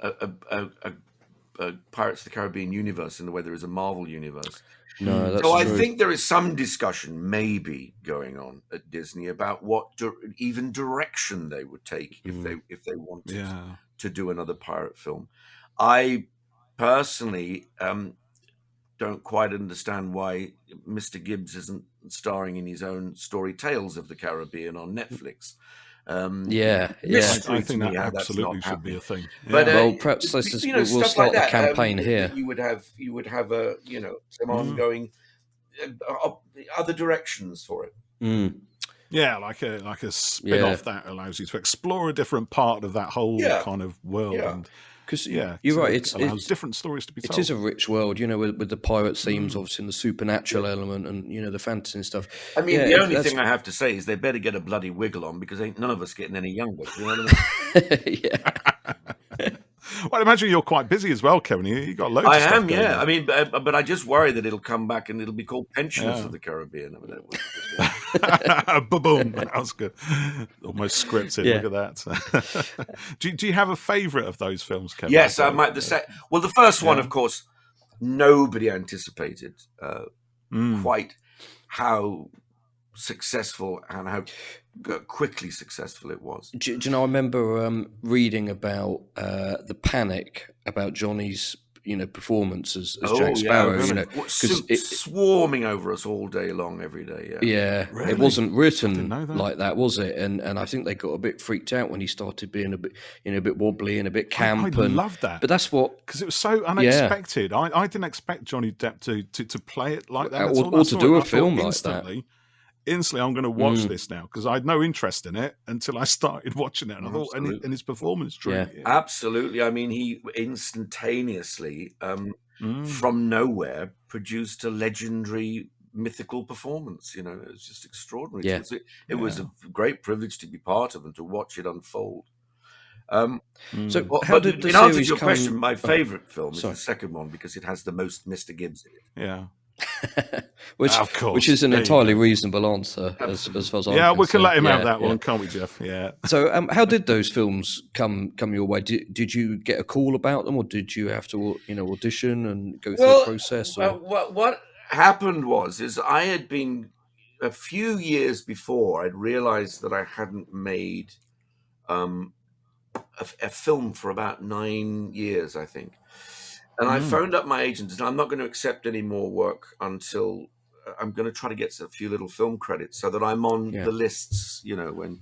[SPEAKER 3] Pirates of the Caribbean universe in the way there is a Marvel universe.
[SPEAKER 1] No, that's
[SPEAKER 3] so I
[SPEAKER 1] true.
[SPEAKER 3] think there is some discussion maybe going on at Disney about what even direction they would take if they wanted to do another pirate film. I personally don't quite understand why Mr. Gibbs isn't starring in his own story, Tales of the Caribbean, on Netflix.
[SPEAKER 2] I think that absolutely should be a thing.
[SPEAKER 1] But perhaps we'll start the campaign here.
[SPEAKER 3] You would have a some ongoing other directions for it.
[SPEAKER 2] Yeah, like a spin-off that allows you to explore a different part of that whole kind of world. And
[SPEAKER 1] because you're right,
[SPEAKER 2] it allows different stories to be told.
[SPEAKER 1] It is a rich world, with the pirate themes, obviously, and the supernatural element, and the fantasy and stuff.
[SPEAKER 3] I mean, the only thing I have to say is they better get a bloody wiggle on, because ain't none of us getting any younger. You know what I mean?
[SPEAKER 2] Well, I imagine you're quite busy as well, Kevin. You got loads.
[SPEAKER 3] I
[SPEAKER 2] of stuff
[SPEAKER 3] am,
[SPEAKER 2] going on.
[SPEAKER 3] I mean, but I just worry that it'll come back and it'll be called Pensioners of the Caribbean.
[SPEAKER 2] Boom! That was good. Almost scripted. Look at that. Do you have a favourite of those films, Kevin?
[SPEAKER 3] Yes, I might. The first one, of course, nobody anticipated quite how successful and how quickly successful it was.
[SPEAKER 1] Do you know, I remember reading about the panic about Johnny's performance as Jack Sparrow.
[SPEAKER 3] Swarming over us all day long, every day.
[SPEAKER 1] Really? It wasn't written like that, was it? And I think they got a bit freaked out when he started being a bit wobbly and a bit camp.
[SPEAKER 2] I love that,
[SPEAKER 1] but that's what,
[SPEAKER 2] because it was so unexpected. I didn't expect Johnny Depp to play it like that,
[SPEAKER 1] or to do a film like that.
[SPEAKER 2] Instantly, I'm going to watch this now, because I had no interest in it until I started watching it, and I thought, and his performance drew me.
[SPEAKER 3] Absolutely. I mean, he instantaneously, from nowhere, produced a legendary mythical performance. It was just extraordinary. It was a great privilege to be part of and to watch it unfold.
[SPEAKER 1] So, how did the
[SPEAKER 3] in answer
[SPEAKER 1] series
[SPEAKER 3] to your
[SPEAKER 1] come?
[SPEAKER 3] Question, my favourite film is the second one, because it has the most Mr. Gibbs in it.
[SPEAKER 2] Yeah.
[SPEAKER 1] which is an entirely reasonable answer as far as I'm concerned.
[SPEAKER 2] We can let him have that one, can't we, Jeff? Yeah.
[SPEAKER 1] So, how did those films come your way? Did you get a call about them, or did you have to audition and go through the process?
[SPEAKER 3] What happened was I had been, a few years before, I'd realised that I hadn't made a film for about 9 years, I think. And I phoned up my agent and said, I'm not going to accept any more work until I'm going to try to get a few little film credits so that I'm on the lists, when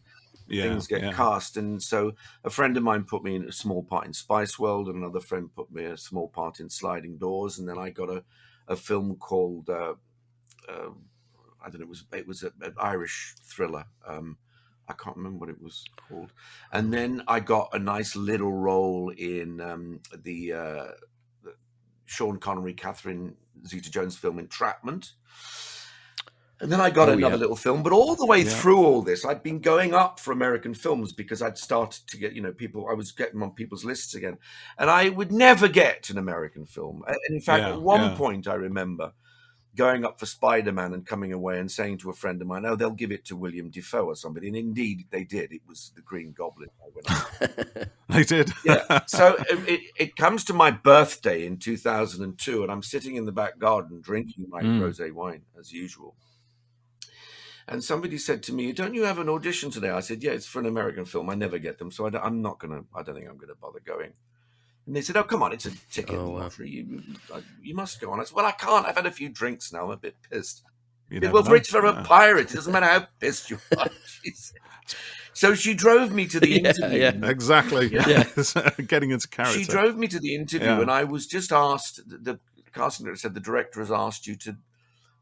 [SPEAKER 3] things get cast. And so a friend of mine put me in a small part in Spice World, and another friend put me a small part in Sliding Doors, and then I got a film called I don't know, it was an Irish thriller. I can't remember what it was called. And then I got a nice little role in the Sean Connery, Catherine Zeta-Jones film Entrapment. And then I got another little film. But all the way through all this, I'd been going up for American films because I'd started to get, people, I was getting on people's lists again. And I would never get an American film. And in fact, at one point, I remember going up for Spider-Man and coming away and saying to a friend of mine, "Oh, they'll give it to William Dafoe or somebody." And indeed, they did. It was the Green Goblin.
[SPEAKER 2] They did.
[SPEAKER 3] Yeah. So it comes to my birthday in 2002, and I'm sitting in the back garden drinking my rosé wine as usual. And somebody said to me, "Don't you have an audition today?" I said, "Yeah, it's for an American film. I never get them, so I don't think I'm going to bother going." And they said, "Oh, come on, it's a ticket lottery. You must go on." I said, "Well, I can't. I've had a few drinks now. I'm a bit pissed." Well, it's for a pirate. It doesn't matter how pissed you are. So she drove me to the interview.
[SPEAKER 2] Yeah, exactly. Yeah. Getting into character.
[SPEAKER 3] She drove me to the interview, and I was just asked, the casting director said, "The director has asked you to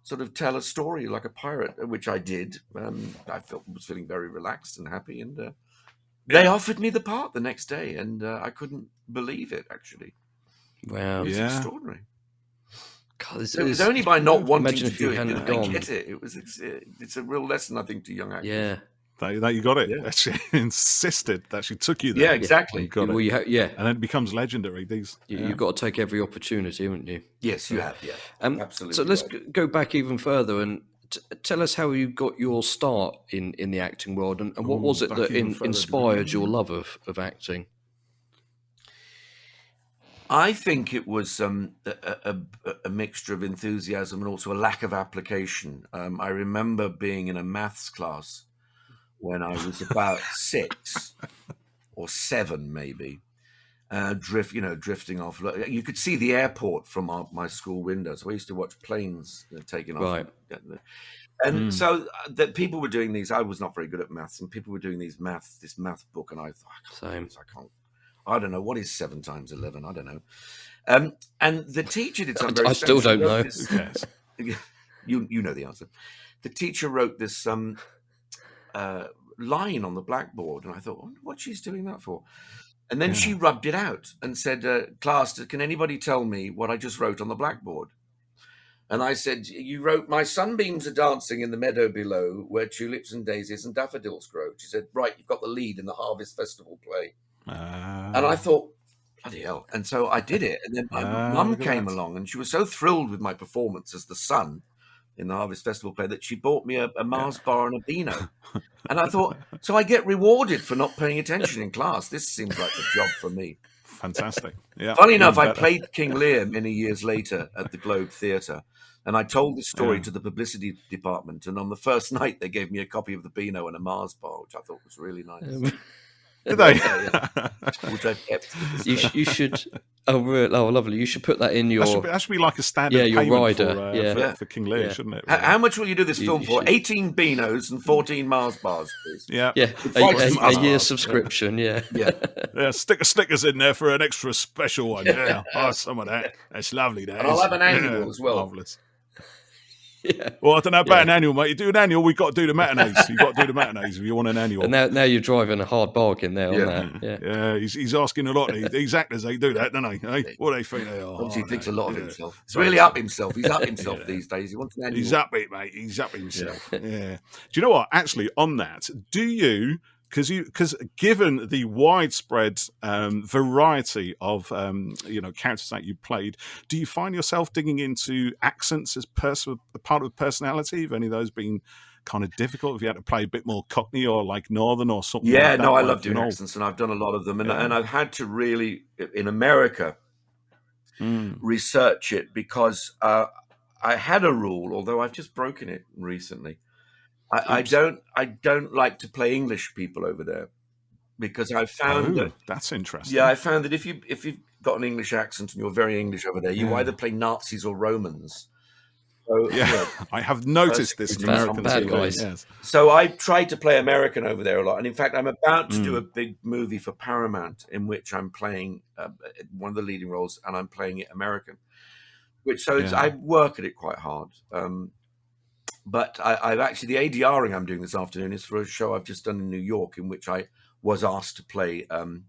[SPEAKER 3] sort of tell a story like a pirate," which I did. I was feeling very relaxed and happy, and they offered me the part the next day, and I couldn't believe it, actually.
[SPEAKER 1] Wow.
[SPEAKER 3] It was extraordinary.
[SPEAKER 1] God,
[SPEAKER 3] it was only by not wanting to do it. I get it. It's a real lesson, I think, to young actors.
[SPEAKER 1] Yeah.
[SPEAKER 2] That you got it. Yeah. She insisted that she took you there.
[SPEAKER 3] Yeah, exactly.
[SPEAKER 2] You got it. And then it becomes legendary.
[SPEAKER 1] You've got to take every opportunity, haven't you?
[SPEAKER 3] Yes, you have. Yeah, absolutely.
[SPEAKER 1] So let's go back even further and tell us how you got your start in the acting world, and what was it that inspired your love of acting?
[SPEAKER 3] I think it was a mixture of enthusiasm and also a lack of application. I remember being in a maths class when I was about 6 or 7, maybe, drifting off. You could see the airport from my school windows. So I used to watch planes taking off.
[SPEAKER 1] Right.
[SPEAKER 3] And so that people were doing these. I was not very good at maths, and people were doing this math book, and I thought, I don't know what is 7 times 11. I don't know. And the teacher did something very
[SPEAKER 1] special. I still don't know.
[SPEAKER 3] You know the answer. The teacher wrote this line on the blackboard, and I thought, what she's doing that for? And then she rubbed it out and said, "Class, can anybody tell me what I just wrote on the blackboard?" And I said, "You wrote, 'My sunbeams are dancing in the meadow below where tulips and daisies and daffodils grow.'" She said, "Right, you've got the lead in the Harvest Festival play." And I thought, bloody hell. And so I did it. And then my mum came along, and she was so thrilled with my performance as the sun in the Harvest Festival play that she bought me a Mars bar and a Beano. And I thought, so I get rewarded for not paying attention in class. This seems like a job for me.
[SPEAKER 2] Fantastic. Yeah.
[SPEAKER 3] Funny enough, I played King Lear many years later at the Globe Theatre. And I told the story to the publicity department. And on the first night, they gave me a copy of the Beano and a Mars bar, which I thought was really nice.
[SPEAKER 2] Did they?
[SPEAKER 3] Which I kept.
[SPEAKER 1] You should. Oh, lovely! You should put that in your.
[SPEAKER 2] That should be like a standard.
[SPEAKER 1] Your rider.
[SPEAKER 2] For King Lear, shouldn't it?
[SPEAKER 3] Really? How much will you do this film for? 18 Beanos and 14 Mars bars, please.
[SPEAKER 1] Yeah. A year subscription. Yeah.
[SPEAKER 2] Stick a Snickers in there for an extra special one. Yeah. Some of that. That's lovely. That
[SPEAKER 3] and I'll have an annual as well.
[SPEAKER 2] Marvelous. Yeah. Well, I don't know about an annual, mate. You do an annual, we've got to do the matinees. You've got to do the matinees if you want an annual.
[SPEAKER 1] And now you're driving a hard bargain there on that.
[SPEAKER 2] Yeah, he's asking a lot. These actors, they do that, don't they? Hey, what do they think they are?
[SPEAKER 3] He thinks a lot of himself. He's really up himself. He's up himself these days. He wants an annual.
[SPEAKER 2] He's up it, mate. He's up himself. Yeah. Do you know what? Actually, on that, do you... Because given the widespread variety of characters that you played, do you find yourself digging into accents as a part of personality? Have any of those been kind of difficult? If you had to play a bit more Cockney or like Northern or something?
[SPEAKER 3] Yeah,
[SPEAKER 2] like that,
[SPEAKER 3] I love doing accents, and I've done a lot of them, and I've had to really in America research it because I had a rule, although I've just broken it recently. I don't like to play English people over there because I've found
[SPEAKER 2] that's interesting.
[SPEAKER 3] Yeah, I found that if you've got an English accent and you're very English over there, you either play Nazis or Romans, So,
[SPEAKER 2] I have noticed this in American TV. Yes.
[SPEAKER 3] So I tried to play American over there a lot, and in fact, I'm about to do a big movie for Paramount in which I'm playing one of the leading roles, and I'm playing it American. I work at it quite hard. But I've actually, the ADRing I'm doing this afternoon is for a show I've just done in New York, in which I was asked to play an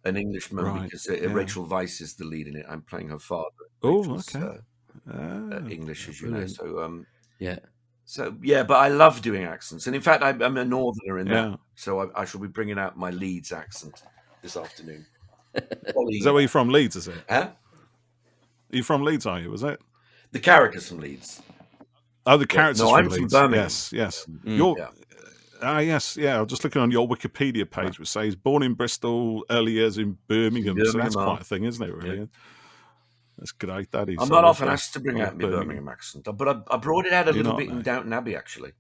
[SPEAKER 3] Englishman because Rachel Weisz is the lead in it. I'm playing her father.
[SPEAKER 2] Oh, okay.
[SPEAKER 3] English, as you know. So but I love doing accents, and in fact, I'm a northerner in that. So I shall be bringing out my Leeds accent this afternoon.
[SPEAKER 2] Is that where you're from, Leeds? Is it?
[SPEAKER 3] Huh?
[SPEAKER 2] Are you from Leeds? Are you? Was it?
[SPEAKER 3] The character's from Leeds.
[SPEAKER 2] Oh, the characters from
[SPEAKER 3] I'm
[SPEAKER 2] Leeds.
[SPEAKER 3] From Birmingham.
[SPEAKER 2] Yes. You're, yes. I'm just looking on your Wikipedia page, which says born in Bristol, early years in Birmingham. So that's quite a thing, isn't it? Really, that's great. That is.
[SPEAKER 3] I'm not often asked to bring out my Birmingham accent, but I brought it out a little bit in Downton Abbey, actually.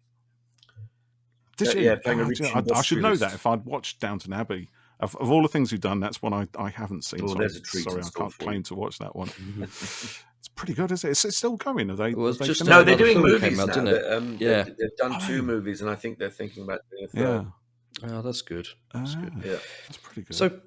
[SPEAKER 2] Did you? I should know that if I'd watched Downton Abbey. Of all the things you've done, that's one I haven't seen.
[SPEAKER 3] Oh, there's a treat.
[SPEAKER 2] Sorry, I can't claim to watch that one. It's pretty good, isn't it? It's still going. Are they?
[SPEAKER 3] No, they're doing movies now. They've done 2 movies, and I think they're thinking about doing a 3rd.
[SPEAKER 1] Oh, that's good. That's good.
[SPEAKER 3] Yeah,
[SPEAKER 2] it's pretty good.
[SPEAKER 1] So,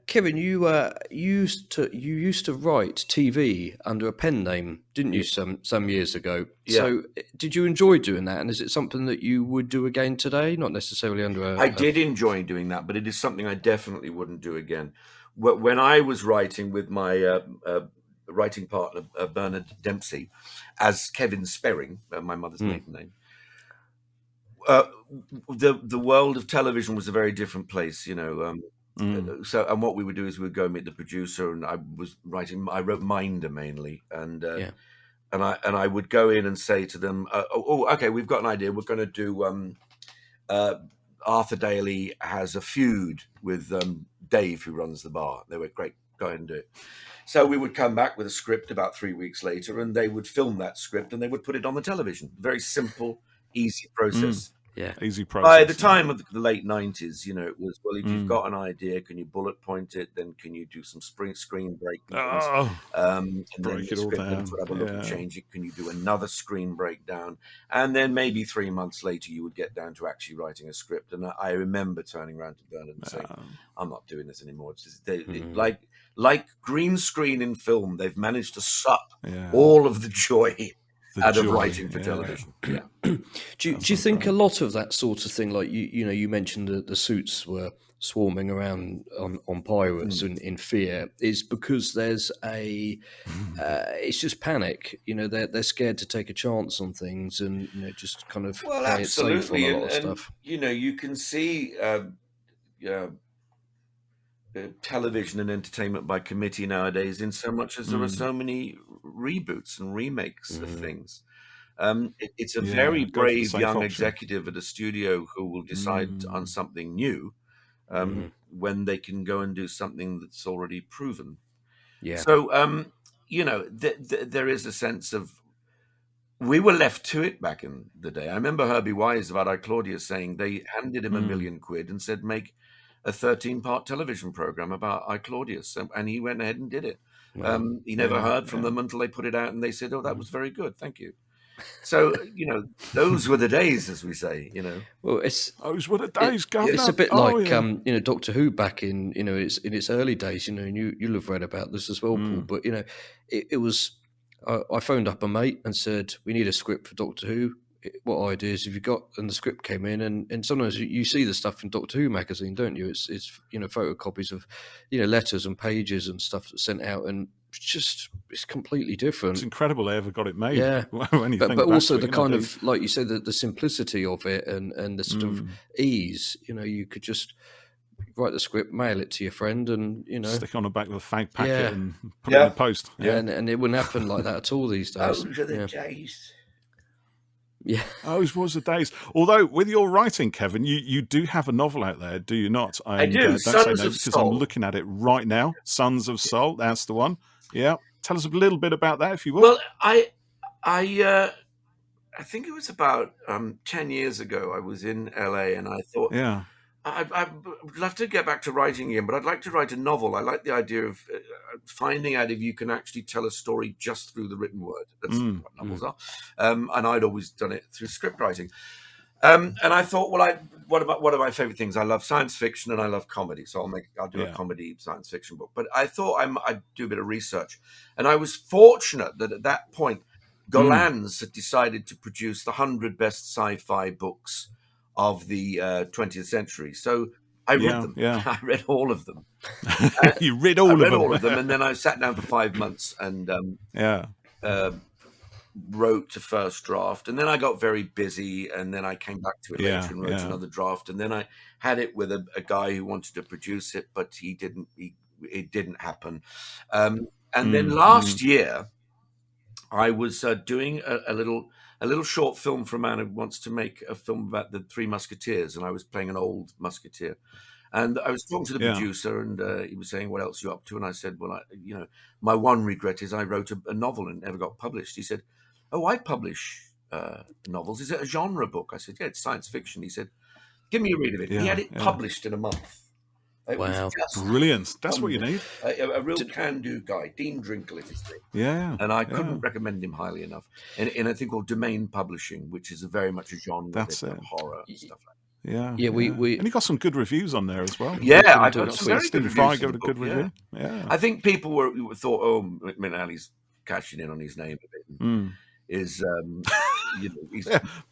[SPEAKER 1] Kevin, you used to write TV under a pen name, didn't you? Some years ago.
[SPEAKER 3] Yeah.
[SPEAKER 1] So, did you enjoy doing that? And is it something that you would do again today? Not necessarily under
[SPEAKER 3] I did enjoy doing that, but it is something I definitely wouldn't do again. When I was writing with my writing partner Bernard Dempsey as Kevin Sperring, my mother's maiden name. The world of television was a very different place, So, and what we would do is we would go meet the producer, and I wrote Minder mainly, and I would go in and say to them, okay, we've got an idea. We're going to do Arthur Daly has a feud with Dave, who runs the bar. They were great. Go ahead and do it. So we would come back with a script about 3 weeks later, and they would film that script and they would put it on the television. Very simple, easy process.
[SPEAKER 2] Easy process.
[SPEAKER 3] By the time of the late 90s, it was, well, if you've got an idea, can you bullet point it? Then can you do some screen breakdowns? And
[SPEAKER 2] break
[SPEAKER 3] then
[SPEAKER 2] it all down.
[SPEAKER 3] Have a look and change it. Can you do another screen breakdown? And then maybe 3 months later, you would get down to actually writing a script. And I remember turning around to Bernard and saying, I'm not doing this anymore. It's just, like green screen in film, they've managed to suck all of the joy out of writing for television.
[SPEAKER 1] Do you think a lot of that sort of thing, like you mentioned that the suits were swarming around on pirates in fear, is because there's it's just panic. They're scared to take a chance on things, and just kind of play it safe on a lot of stuff.
[SPEAKER 3] You can see television and entertainment by committee nowadays, in so much as there are so many reboots and remakes of things. It's a very brave young executive at a studio who will decide on something new when they can go and do something that's already proven. So there is a sense of, we were left to it back in the day. I remember Herbie Wise about I, Claudius saying they handed him £1 million and said, make a 13-part television program about I, Claudius, and he went ahead and did it. He never heard from them until they put it out, and they said, "Oh, that was very good, thank you." So those were the days, as we say.
[SPEAKER 1] Well,
[SPEAKER 2] those were the days, Governor.
[SPEAKER 1] It's a bit like Doctor Who back in its early days. And you'll have read about this as well, Paul. But it was. I phoned up a mate and said, "We need a script for Doctor Who. What ideas have you got?" And the script came in, and sometimes you see the stuff in Doctor Who magazine, don't you? It's photocopies of letters and pages and stuff that's sent out, and it's completely different.
[SPEAKER 2] It's incredible they ever got it made.
[SPEAKER 1] Yeah, but also the kind of, like you said, the simplicity of it and the sort of ease. You could just write the script, mail it to your friend, and
[SPEAKER 2] stick on the back of a fag packet and put it in the post.
[SPEAKER 1] And it wouldn't happen like that at all these days.
[SPEAKER 3] Those are the days.
[SPEAKER 1] Yeah.
[SPEAKER 2] Those was the days. Although with your writing, Kevin, you do have a novel out there, do you not?
[SPEAKER 3] I do.
[SPEAKER 2] Don't
[SPEAKER 3] Sons
[SPEAKER 2] say
[SPEAKER 3] of
[SPEAKER 2] no, because
[SPEAKER 3] Soul.
[SPEAKER 2] I'm looking at it right now. Sons of Soul, that's the one. Yeah. Tell us a little bit about that, if you will.
[SPEAKER 3] Well, I think it was about 10 years ago. I was in LA, and I thought, I'd love to get back to writing again, but I'd like to write a novel. I like the idea of finding out if you can actually tell a story just through the written word. That's what novels are. And I'd always done it through script writing. And I thought, well, one of my favorite things? I love science fiction and I love comedy. So I'll do a comedy science fiction book. But I thought I'd do a bit of research. And I was fortunate that at that point, Gollancz had decided to produce the 100 best sci-fi books of the 20th century. So I read them.
[SPEAKER 2] Yeah.
[SPEAKER 3] I read all of them.
[SPEAKER 2] You read all
[SPEAKER 3] of them. And then I sat down for 5 months and wrote a first draft. And then I got very busy. And then I came back to it later and wrote another draft. And then I had it with a guy who wanted to produce it, but it didn't happen. And then last year, I was doing a little short film for a man who wants to make a film about the Three Musketeers, and I was playing an old musketeer. And I was talking to the producer, and he was saying, "What else are you up to?" And I said, "Well, my one regret is I wrote a novel and it never got published." He said, "Oh, I publish novels. Is it a genre book?" I said, "Yeah, it's science fiction." He said, "Give me a read of it." He had it published in a month. It
[SPEAKER 1] wow,
[SPEAKER 2] brilliant! That's what you need.
[SPEAKER 3] A real can-do guy. Dean Drinkle is his name.
[SPEAKER 2] Yeah,
[SPEAKER 3] and I couldn't recommend him highly enough. In a thing called Domain Publishing, which is very much a genre.
[SPEAKER 2] That's
[SPEAKER 3] it. Horror and stuff like that.
[SPEAKER 2] Yeah.
[SPEAKER 1] We
[SPEAKER 2] and he got some good reviews on there as well.
[SPEAKER 3] Yeah, I got some very good reviews.
[SPEAKER 2] I got a good review. Yeah,
[SPEAKER 3] I think people thought, "Oh, McNally's cashing in on his name a bit."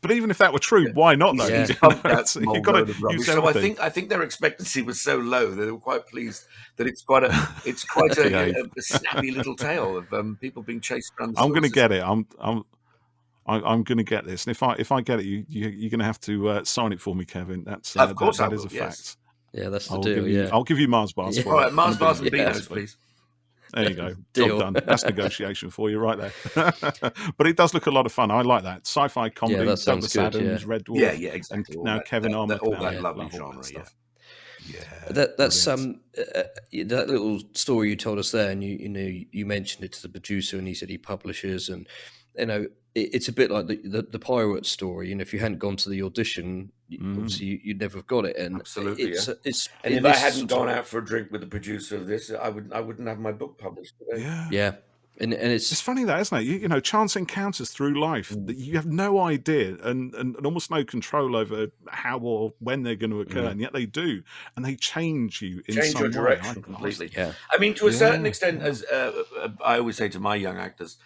[SPEAKER 2] But even if that were true, why not though?
[SPEAKER 3] He's pumped out you got to use so I think their expectancy was so low that they were quite pleased that it's quite a snappy little tale of people being chased around.
[SPEAKER 2] I'm going to get it. I'm going to get this, and if I get it, you're going to have to sign it for me, Kevin. That's
[SPEAKER 3] of course
[SPEAKER 2] that is a fact.
[SPEAKER 1] Yeah, that's the deal.
[SPEAKER 2] I'll give you Mars bars for it.
[SPEAKER 3] All right, Mars bars and Beanos, please.
[SPEAKER 2] There you go. Job done. That's negotiation for you right there. But it does look a lot of fun. I like that. Sci-fi comedy, Douglas Adams, Red Dwarf.
[SPEAKER 3] Yeah, exactly.
[SPEAKER 2] And now Kevin McNally.
[SPEAKER 3] All that lovely genre,
[SPEAKER 1] that's that little story you told us there, and you mentioned it to the producer, and he said he publishes, and it's a bit like the pirate story. If you hadn't gone to the audition, obviously you'd never have got it. And
[SPEAKER 3] absolutely, and if I hadn't gone out for a drink with the producer of this, I wouldn't have my book published today.
[SPEAKER 1] Yeah. And it's
[SPEAKER 2] funny that, isn't it? Chance encounters through life that you have no idea and almost no control over how or when they're going to occur, and yet they do, and they change you in some
[SPEAKER 3] your direction
[SPEAKER 2] way.
[SPEAKER 3] completely. Yeah, I mean, to a certain extent, as I always say to my young actors.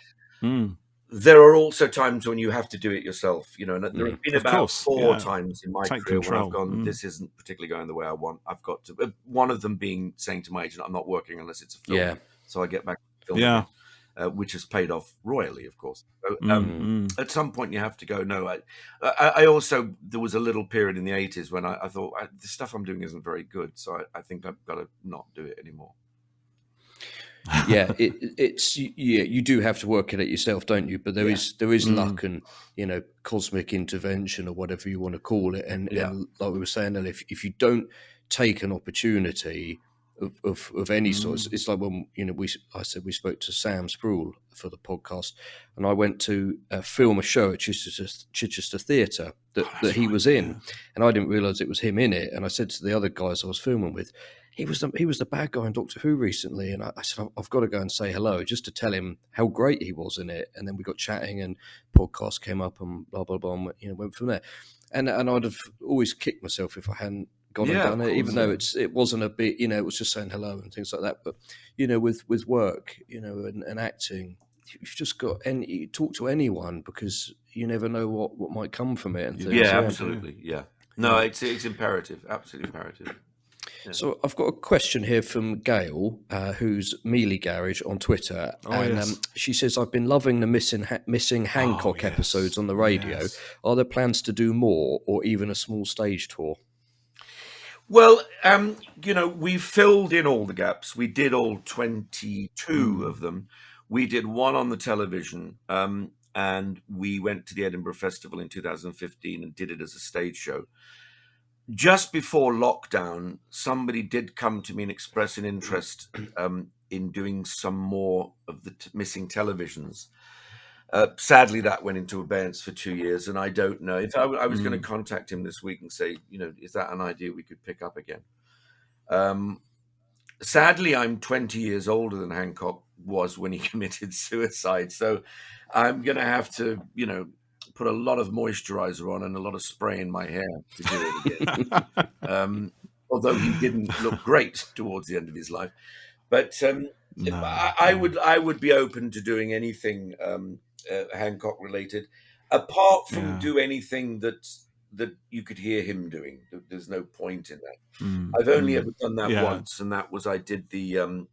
[SPEAKER 3] There are also times when you have to do it yourself, and there have been about 4 times in my career when I've gone, this isn't particularly going the way I want. I've got to. One of them being saying to my agent, I'm not working unless it's a film.
[SPEAKER 1] Yeah.
[SPEAKER 3] So I get back to film, which has paid off royally, of course. So, at some point you have to go, no. I also, there was a little period in the 80s when I thought, the stuff I'm doing isn't very good, so I think I've got to not do it anymore.
[SPEAKER 1] Yeah, you do have to work at it yourself, don't you? But there is luck and cosmic intervention or whatever you want to call it, and like we were saying earlier, if you don't take an opportunity of any sort, it's like when I said we spoke to Sam Sproul for the podcast, and I went to film a show at Chichester Theatre that he was in, and I didn't realise it was him in it, and I said to the other guys I was filming with, he was the bad guy in Doctor Who recently, and I said I've got to go and say hello just to tell him how great he was in it. And then we got chatting, and podcast came up, and blah blah blah, and went from there. And I'd have always kicked myself if I hadn't gone and done it, even though it wasn't a bit, it was just saying hello and things like that. But with work, and acting, you've just got you talk to anyone because you never know what might come from it. And things.
[SPEAKER 3] Yeah, absolutely. Yeah, no, it's imperative, absolutely imperative. Yeah.
[SPEAKER 1] So I've got a question here from Gail, who's Mealy Garage on Twitter, she says, "I've been loving the missing Hancock episodes on the radio. Yes. Are there plans to do more, or even a small stage tour?"
[SPEAKER 3] Well, we filled in all the gaps. We did all 22 of them. We did one on the television, and we went to the Edinburgh Festival in 2015 and did it as a stage show. Just before lockdown, somebody did come to me and express an interest in doing some more of the missing televisions. Sadly, that went into abeyance for 2 years, and I don't know if I was going to contact him this week and say, is that an idea we could pick up again? Sadly, I'm 20 years older than Hancock was when he committed suicide, so I'm going to have to, put a lot of moisturizer on and a lot of spray in my hair to do it again. Although he didn't look great towards the end of his life, but I would be open to doing anything Hancock related, apart from do anything that you could hear him doing. There's no point in that. I've only ever done that once, and that was I did the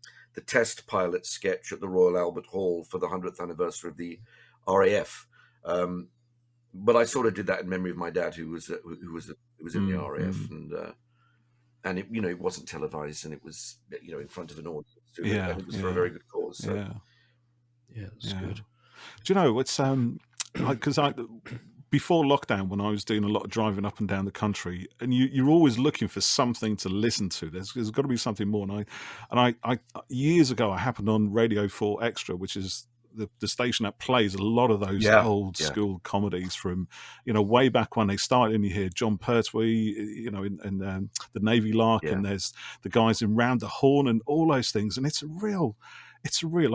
[SPEAKER 3] test pilot sketch at the Royal Albert Hall for the 100th anniversary of the RAF. But I sort of did that in memory of my dad, who was in the RAF, and it it wasn't televised, and it was in front of an audience, and it was for a very good cause. So.
[SPEAKER 1] Yeah, that's good.
[SPEAKER 2] Do you know it's because before lockdown, when I was doing a lot of driving up and down the country, and you're always looking for something to listen to. There's got to be something more. And I years ago I happened on Radio 4 Extra, which is the station that plays a lot of those old school comedies from way back when they started. And you hear John Pertwee, in the Navy Lark, and there's the guys in Round the Horn and all those things. And it's a real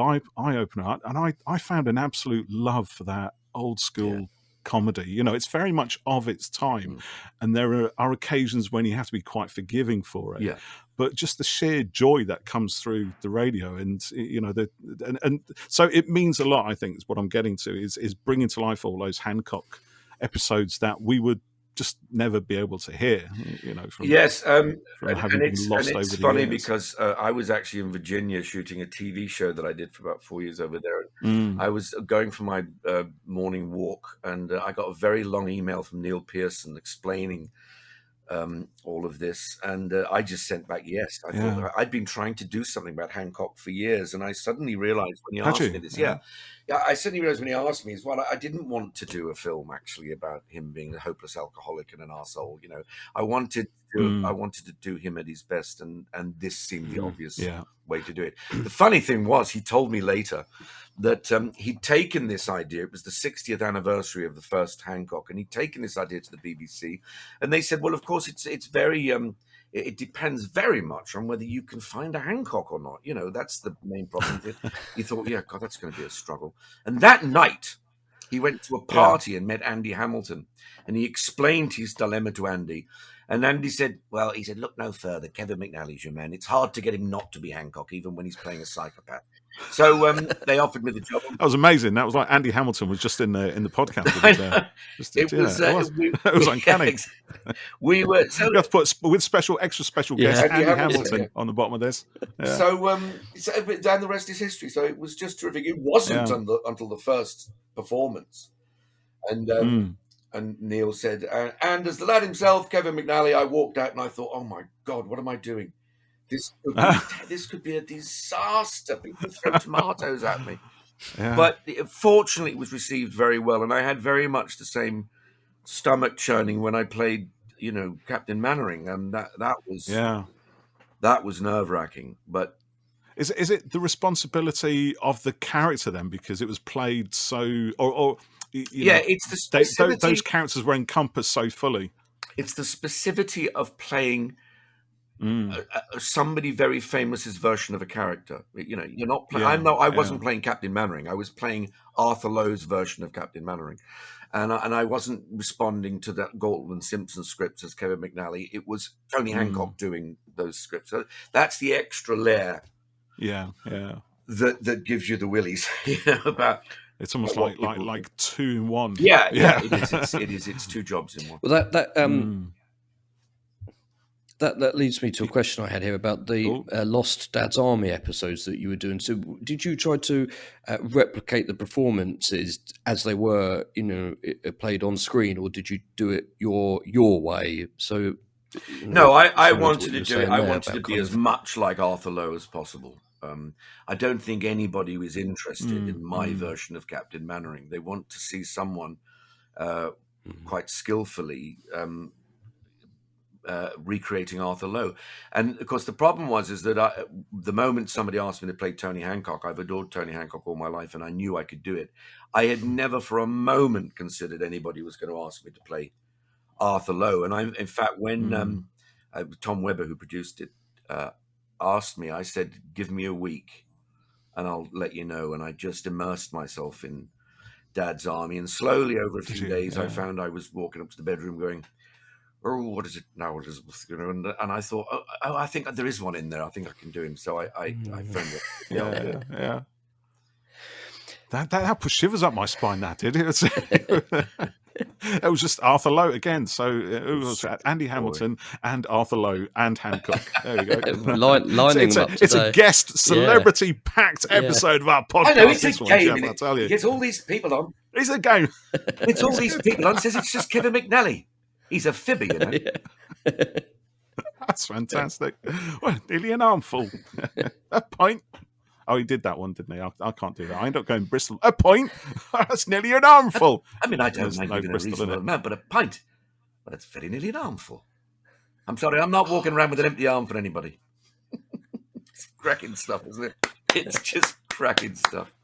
[SPEAKER 2] eye opener. And I found an absolute love for that old school comedy. It's very much of its time, and there are occasions when you have to be quite forgiving for it. But just the sheer joy that comes through the radio, and and so it means a lot. I think is what I'm getting to is bringing to life all those Hancock episodes that we would just never be able to hear. From having been lost over the years. It's
[SPEAKER 3] funny because I was actually in Virginia shooting a TV show that I did for about 4 years over there. I was going for my morning walk, and I got a very long email from Neil Pearson explaining all of this, and I just sent back yes. I thought I'd been trying to do something about Hancock for years, and I suddenly realized when he asked me this, I suddenly realized when he asked me as well, I didn't want to do a film actually about him being a hopeless alcoholic and an arsehole. I wanted to do him at his best, and this seemed the obvious way to do it. The funny thing was, he told me later that he'd taken this idea. It was the 60th anniversary of the first Hancock, and he'd taken this idea to the BBC, and they said, well, of course, it's very it depends very much on whether you can find a Hancock or not. That's the main problem. He thought, God, that's going to be a struggle. And that night, he went to a party and met Andy Hamilton, and he explained his dilemma to Andy. And Andy said, look no further. Kevin McNally's your man. It's hard to get him not to be Hancock, even when he's playing a psychopath. So they offered me the job.
[SPEAKER 2] That was amazing. That was like Andy Hamilton was just in the podcast. It was uncanny.
[SPEAKER 3] We were.
[SPEAKER 2] We have to put with extra special guest Andy Hamilton on the bottom of this. Yeah.
[SPEAKER 3] So down the rest is history. So it was just terrific. It wasn't until the first performance, and Neil said, and as the lad himself, Kevin McNally, I walked out and I thought, oh my God, what am I doing? This could be a disaster. People throw tomatoes at me. But fortunately, it was received very well, and I had very much the same stomach churning when I played, Captain Mannering, and that was nerve wracking. But
[SPEAKER 2] is it the responsibility of the character then, because it was played so, or
[SPEAKER 3] it's the specificity.
[SPEAKER 2] Those characters were encompassed so fully.
[SPEAKER 3] It's the specificity of playing. Somebody very famous's version of a character. You're not. I wasn't playing Captain Mannering. I was playing Arthur Lowe's version of Captain Mannering, and I wasn't responding to that Galton and Simpson scripts as Kevin McNally. It was Tony Hancock doing those scripts. So that's the extra layer. That gives you the willies. About.
[SPEAKER 2] It's almost like 2 in 1.
[SPEAKER 3] Yeah. It is. It's 2 jobs in one.
[SPEAKER 1] Well, That leads me to a question I had here about the Lost Dad's Army episodes that you were doing. So did you try to replicate the performances as they were, played on screen, or did you do it your way? So
[SPEAKER 3] no, I wanted to do it. I wanted to be as much like Arthur Lowe as possible. I don't think anybody was interested in my version of Captain Mannering. They want to see someone quite skillfully recreating Arthur Lowe. And of course, the problem is that the moment somebody asked me to play Tony Hancock, I've adored Tony Hancock all my life, and I knew I could do it. I had never for a moment considered anybody was going to ask me to play Arthur Lowe. And in fact, when Tom Webber, who produced it, asked me, I said, give me a week and I'll let you know. And I just immersed myself in Dad's army. And slowly over a few days, I found I was walking up to the bedroom going, oh, what is it now? What is it? And I thought, oh, I think there is one in there. I think I can do him. So I phoned it.
[SPEAKER 2] Yeah. That put shivers up my spine. That did it. It was just Arthur Lowe again. So it was Andy Hamilton and Arthur Lowe and Hancock. There we go. It's a guest celebrity-packed episode of our podcast.
[SPEAKER 3] I know, it's a game.
[SPEAKER 2] Jeff, I'll tell you.
[SPEAKER 3] He gets all these people on.
[SPEAKER 2] It's a game.
[SPEAKER 3] It's all these people on. Says it's just Kevin McNally. He's a fibber, you know.
[SPEAKER 2] That's fantastic. Well, nearly an armful. A pint. Oh, he did that one, didn't he? I can't do that. I end up going Bristol. A pint? That's nearly an armful.
[SPEAKER 3] I mean, I don't make it a
[SPEAKER 2] Bristol
[SPEAKER 3] reasonable amount, but a pint. But it's very nearly an armful. I'm sorry, I'm not walking around with an empty arm for anybody. It's cracking stuff, isn't it? It's just cracking stuff.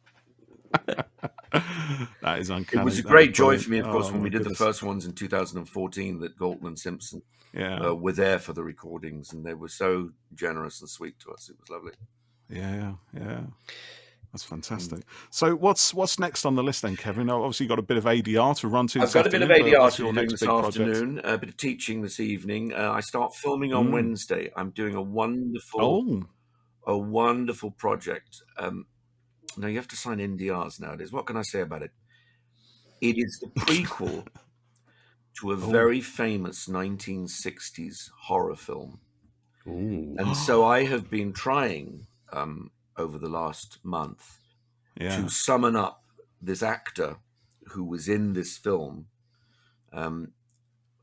[SPEAKER 2] That is uncanny.
[SPEAKER 3] It was a great joy for me, of course, when we did the first ones in 2014 that Galton and Simpson were there for the recordings, and they were so generous and sweet to us. It was lovely.
[SPEAKER 2] Yeah. That's fantastic. So what's next on the list then, Kevin? Obviously, you've got a bit of ADR to run to.
[SPEAKER 3] I've got a bit of ADR to do this afternoon, a bit of teaching this evening. I start filming on Wednesday. I'm doing a wonderful project. Now, you have to sign NDRs nowadays. What can I say about it? It is the prequel to a very famous 1960s horror film. Ooh. And so I have been trying over the last month to summon up this actor who was in this film. And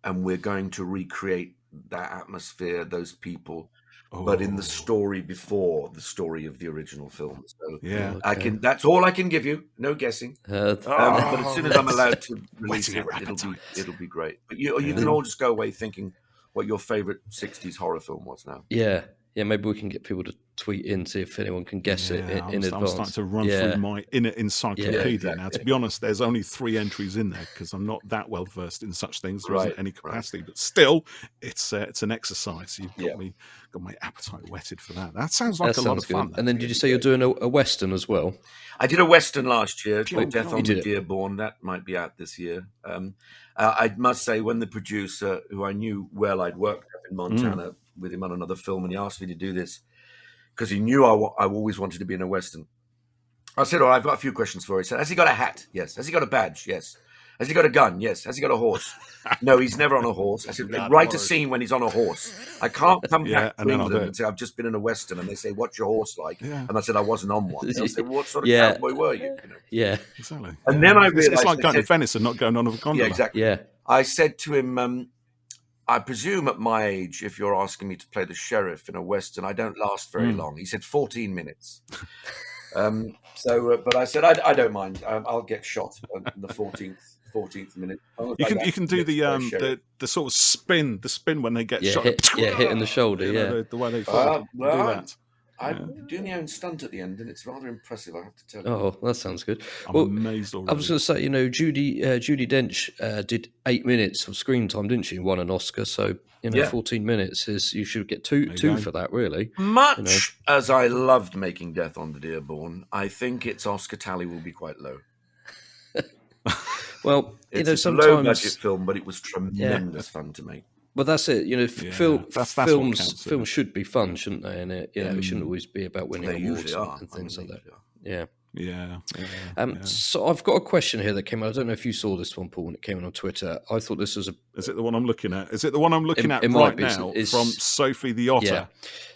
[SPEAKER 3] we're going to recreate that atmosphere, those people, but in the story before the story of the original film. So I can. That's all I can give you. No guessing. But as soon as I'm allowed to release it, it'll be great. But you can all just go away thinking what your favorite 60s horror film was now.
[SPEAKER 1] Yeah, maybe we can get people to tweet in, see if anyone can guess it in advance.
[SPEAKER 2] I'm starting to run through my inner encyclopedia now. To be honest, there's only 3 entries in there because I'm not that well versed in such things. There isn't any capacity, but still, it's an exercise. You've got my appetite whetted for that. That sounds like a lot of fun.
[SPEAKER 1] And then did you say you're doing a Western as well?
[SPEAKER 3] I did a Western last year, Death on the Dearborn. That might be out this year. I must say, when the producer, who I knew well, I'd worked up in Montana with him on another film, and he asked me to do this because he knew I always wanted to be in a Western. I said, I've got a few questions for you. He said, has he got a hat? Yes. Has he got a badge? Yes. Has he got a gun? Yes. Has he got a horse? No, he's never on a horse. I said, write a scene when he's on a horse. I can't come back to England and say, I've just been in a Western, and they say, what's your horse like? Yeah. And I said, I wasn't on one. They'll say, what sort of cowboy were you?
[SPEAKER 1] Yeah,
[SPEAKER 2] exactly.
[SPEAKER 3] And then I realized...
[SPEAKER 2] It's like going to Venice and not going on a gondola.
[SPEAKER 3] Yeah, exactly. Yeah. I said to him, I presume at my age, if you're asking me to play the sheriff in a Western, I don't last very long. He said 14 minutes. But I said, I don't mind. I'll get shot in the 14th minute.
[SPEAKER 2] You can do the sort of spin, when they get shot.
[SPEAKER 1] Hit in the shoulder,
[SPEAKER 2] the way they do that.
[SPEAKER 3] I'm doing my own stunt at the end, and it's rather impressive, I have to tell you.
[SPEAKER 1] Oh, that sounds good.
[SPEAKER 2] I'm amazed already.
[SPEAKER 1] I was going to say, Judi Dench did 8 minutes of screen time, didn't she? Won an Oscar, so 14 minutes is you should get two for that, really.
[SPEAKER 3] Much as I loved making Death on the Dearborn, I think its Oscar tally will be quite low.
[SPEAKER 1] Well,
[SPEAKER 3] it's a low budget film, but it was tremendous fun to make.
[SPEAKER 1] Well, that's it. Films should be fun, shouldn't they? And it shouldn't always be about winning awards and things like that. Yeah. So I've got a question here that came out. I don't know if you saw this one, Paul, when it came in on Twitter. I thought this was
[SPEAKER 2] Is it the one I'm looking at? Is it the one I'm looking at right now from Sophie the Otter?
[SPEAKER 1] Yeah.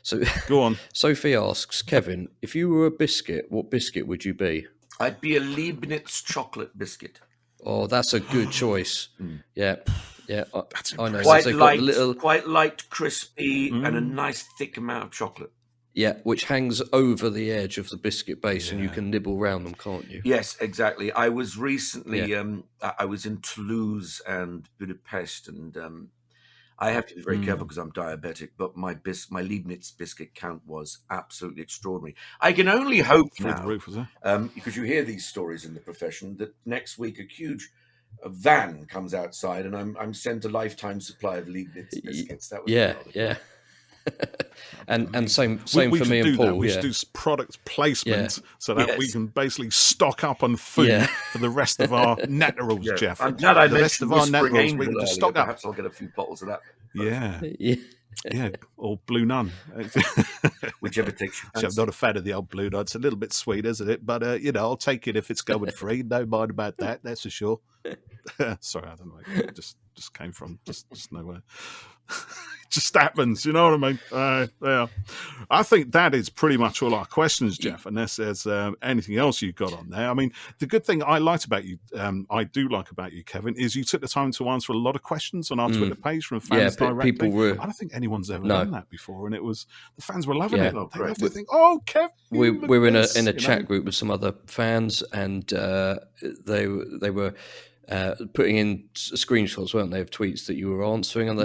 [SPEAKER 1] So
[SPEAKER 2] go on.
[SPEAKER 1] Sophie asks, Kevin, if you were a biscuit, what biscuit would you be?
[SPEAKER 3] I'd be a Leibniz chocolate biscuit.
[SPEAKER 1] Oh, that's a good choice. Yeah. I know.
[SPEAKER 3] Quite light, crispy, and a nice thick amount of chocolate.
[SPEAKER 1] Yeah, which hangs over the edge of the biscuit base, and you can nibble around them, can't you?
[SPEAKER 3] Yes, exactly. I was recently, I was in Toulouse and Budapest, and I have to be very careful because I'm diabetic, but my Leibniz biscuit count was absolutely extraordinary. I can only hope now,
[SPEAKER 2] the roof, was it?
[SPEAKER 3] Because you hear these stories in the profession, that next week a huge van comes outside and I'm sent a lifetime supply of Leibniz biscuits. That would be
[SPEAKER 1] yeah. and same for me and Paul.
[SPEAKER 2] We should do product placement so that we can basically stock up on food for the rest of our naturals, Jeff.
[SPEAKER 3] I'm glad I
[SPEAKER 2] the rest of our naturals. We can just stock up.
[SPEAKER 3] Perhaps I'll get a few bottles of that.
[SPEAKER 2] Yeah, or Blue Nun.
[SPEAKER 3] Whichever takes you.
[SPEAKER 2] I'm not a fan of the old Blue Nun. It's a little bit sweet, isn't it? But, I'll take it if it's going free. No mind about that, that's for sure. Sorry, I don't know where it just came from. Just nowhere. Just happens, you know what I mean? Yeah. I think that is pretty much all our questions, Jeff, unless there's anything else you've got on there. I mean, the good thing I do like about you, Kevin, is you took the time to answer a lot of questions on our Twitter page from fans directly. I don't think anyone's ever done that before, and the fans were loving it. They loved to think, Kevin.
[SPEAKER 1] We're in a chat group with some other fans, and they were putting in screenshots, weren't they, of tweets that you were answering? And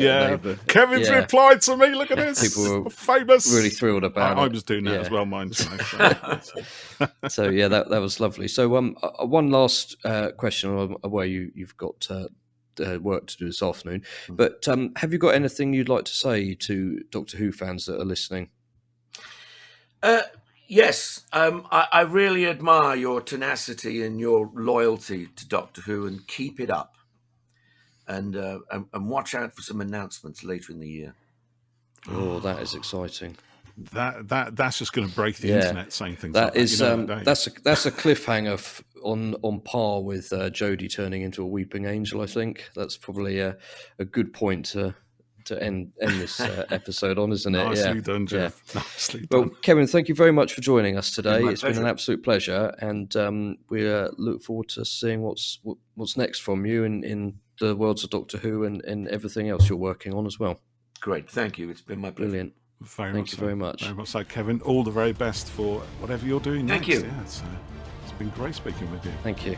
[SPEAKER 2] Kevin's replied to me. Look at this.
[SPEAKER 1] People were
[SPEAKER 2] famous.
[SPEAKER 1] Really thrilled about it.
[SPEAKER 2] I was doing that as well, mind you.
[SPEAKER 1] So that was lovely. So one last question. Where you've got work to do this afternoon, but have you got anything you'd like to say to Doctor Who fans that are listening?
[SPEAKER 3] Yes, I really admire your tenacity and your loyalty to Doctor Who, and keep it up. And watch out for some announcements later in the year.
[SPEAKER 1] Oh, that is exciting.
[SPEAKER 2] That's just going to break the internet saying things.
[SPEAKER 1] That is that's a cliffhanger on par with Jodie turning into a weeping angel. I think that's probably a good point to end this episode on, isn't it?
[SPEAKER 2] Nicely done, Jeff.
[SPEAKER 1] Yeah.
[SPEAKER 2] Nicely
[SPEAKER 1] done.
[SPEAKER 2] Well,
[SPEAKER 1] Kevin, thank you very much for joining us today. It's
[SPEAKER 3] pleasure.
[SPEAKER 1] Been an absolute pleasure, and we look forward to seeing what's next from you in the worlds of Doctor Who and everything else you're working on as well.
[SPEAKER 3] Great, thank you. It's been my pleasure.
[SPEAKER 1] Brilliant. Thank you very much.
[SPEAKER 2] Very much so, Kevin. All the very best for whatever you're doing next.
[SPEAKER 3] Thank you.
[SPEAKER 2] Yeah, it's been great speaking with you.
[SPEAKER 1] Thank you.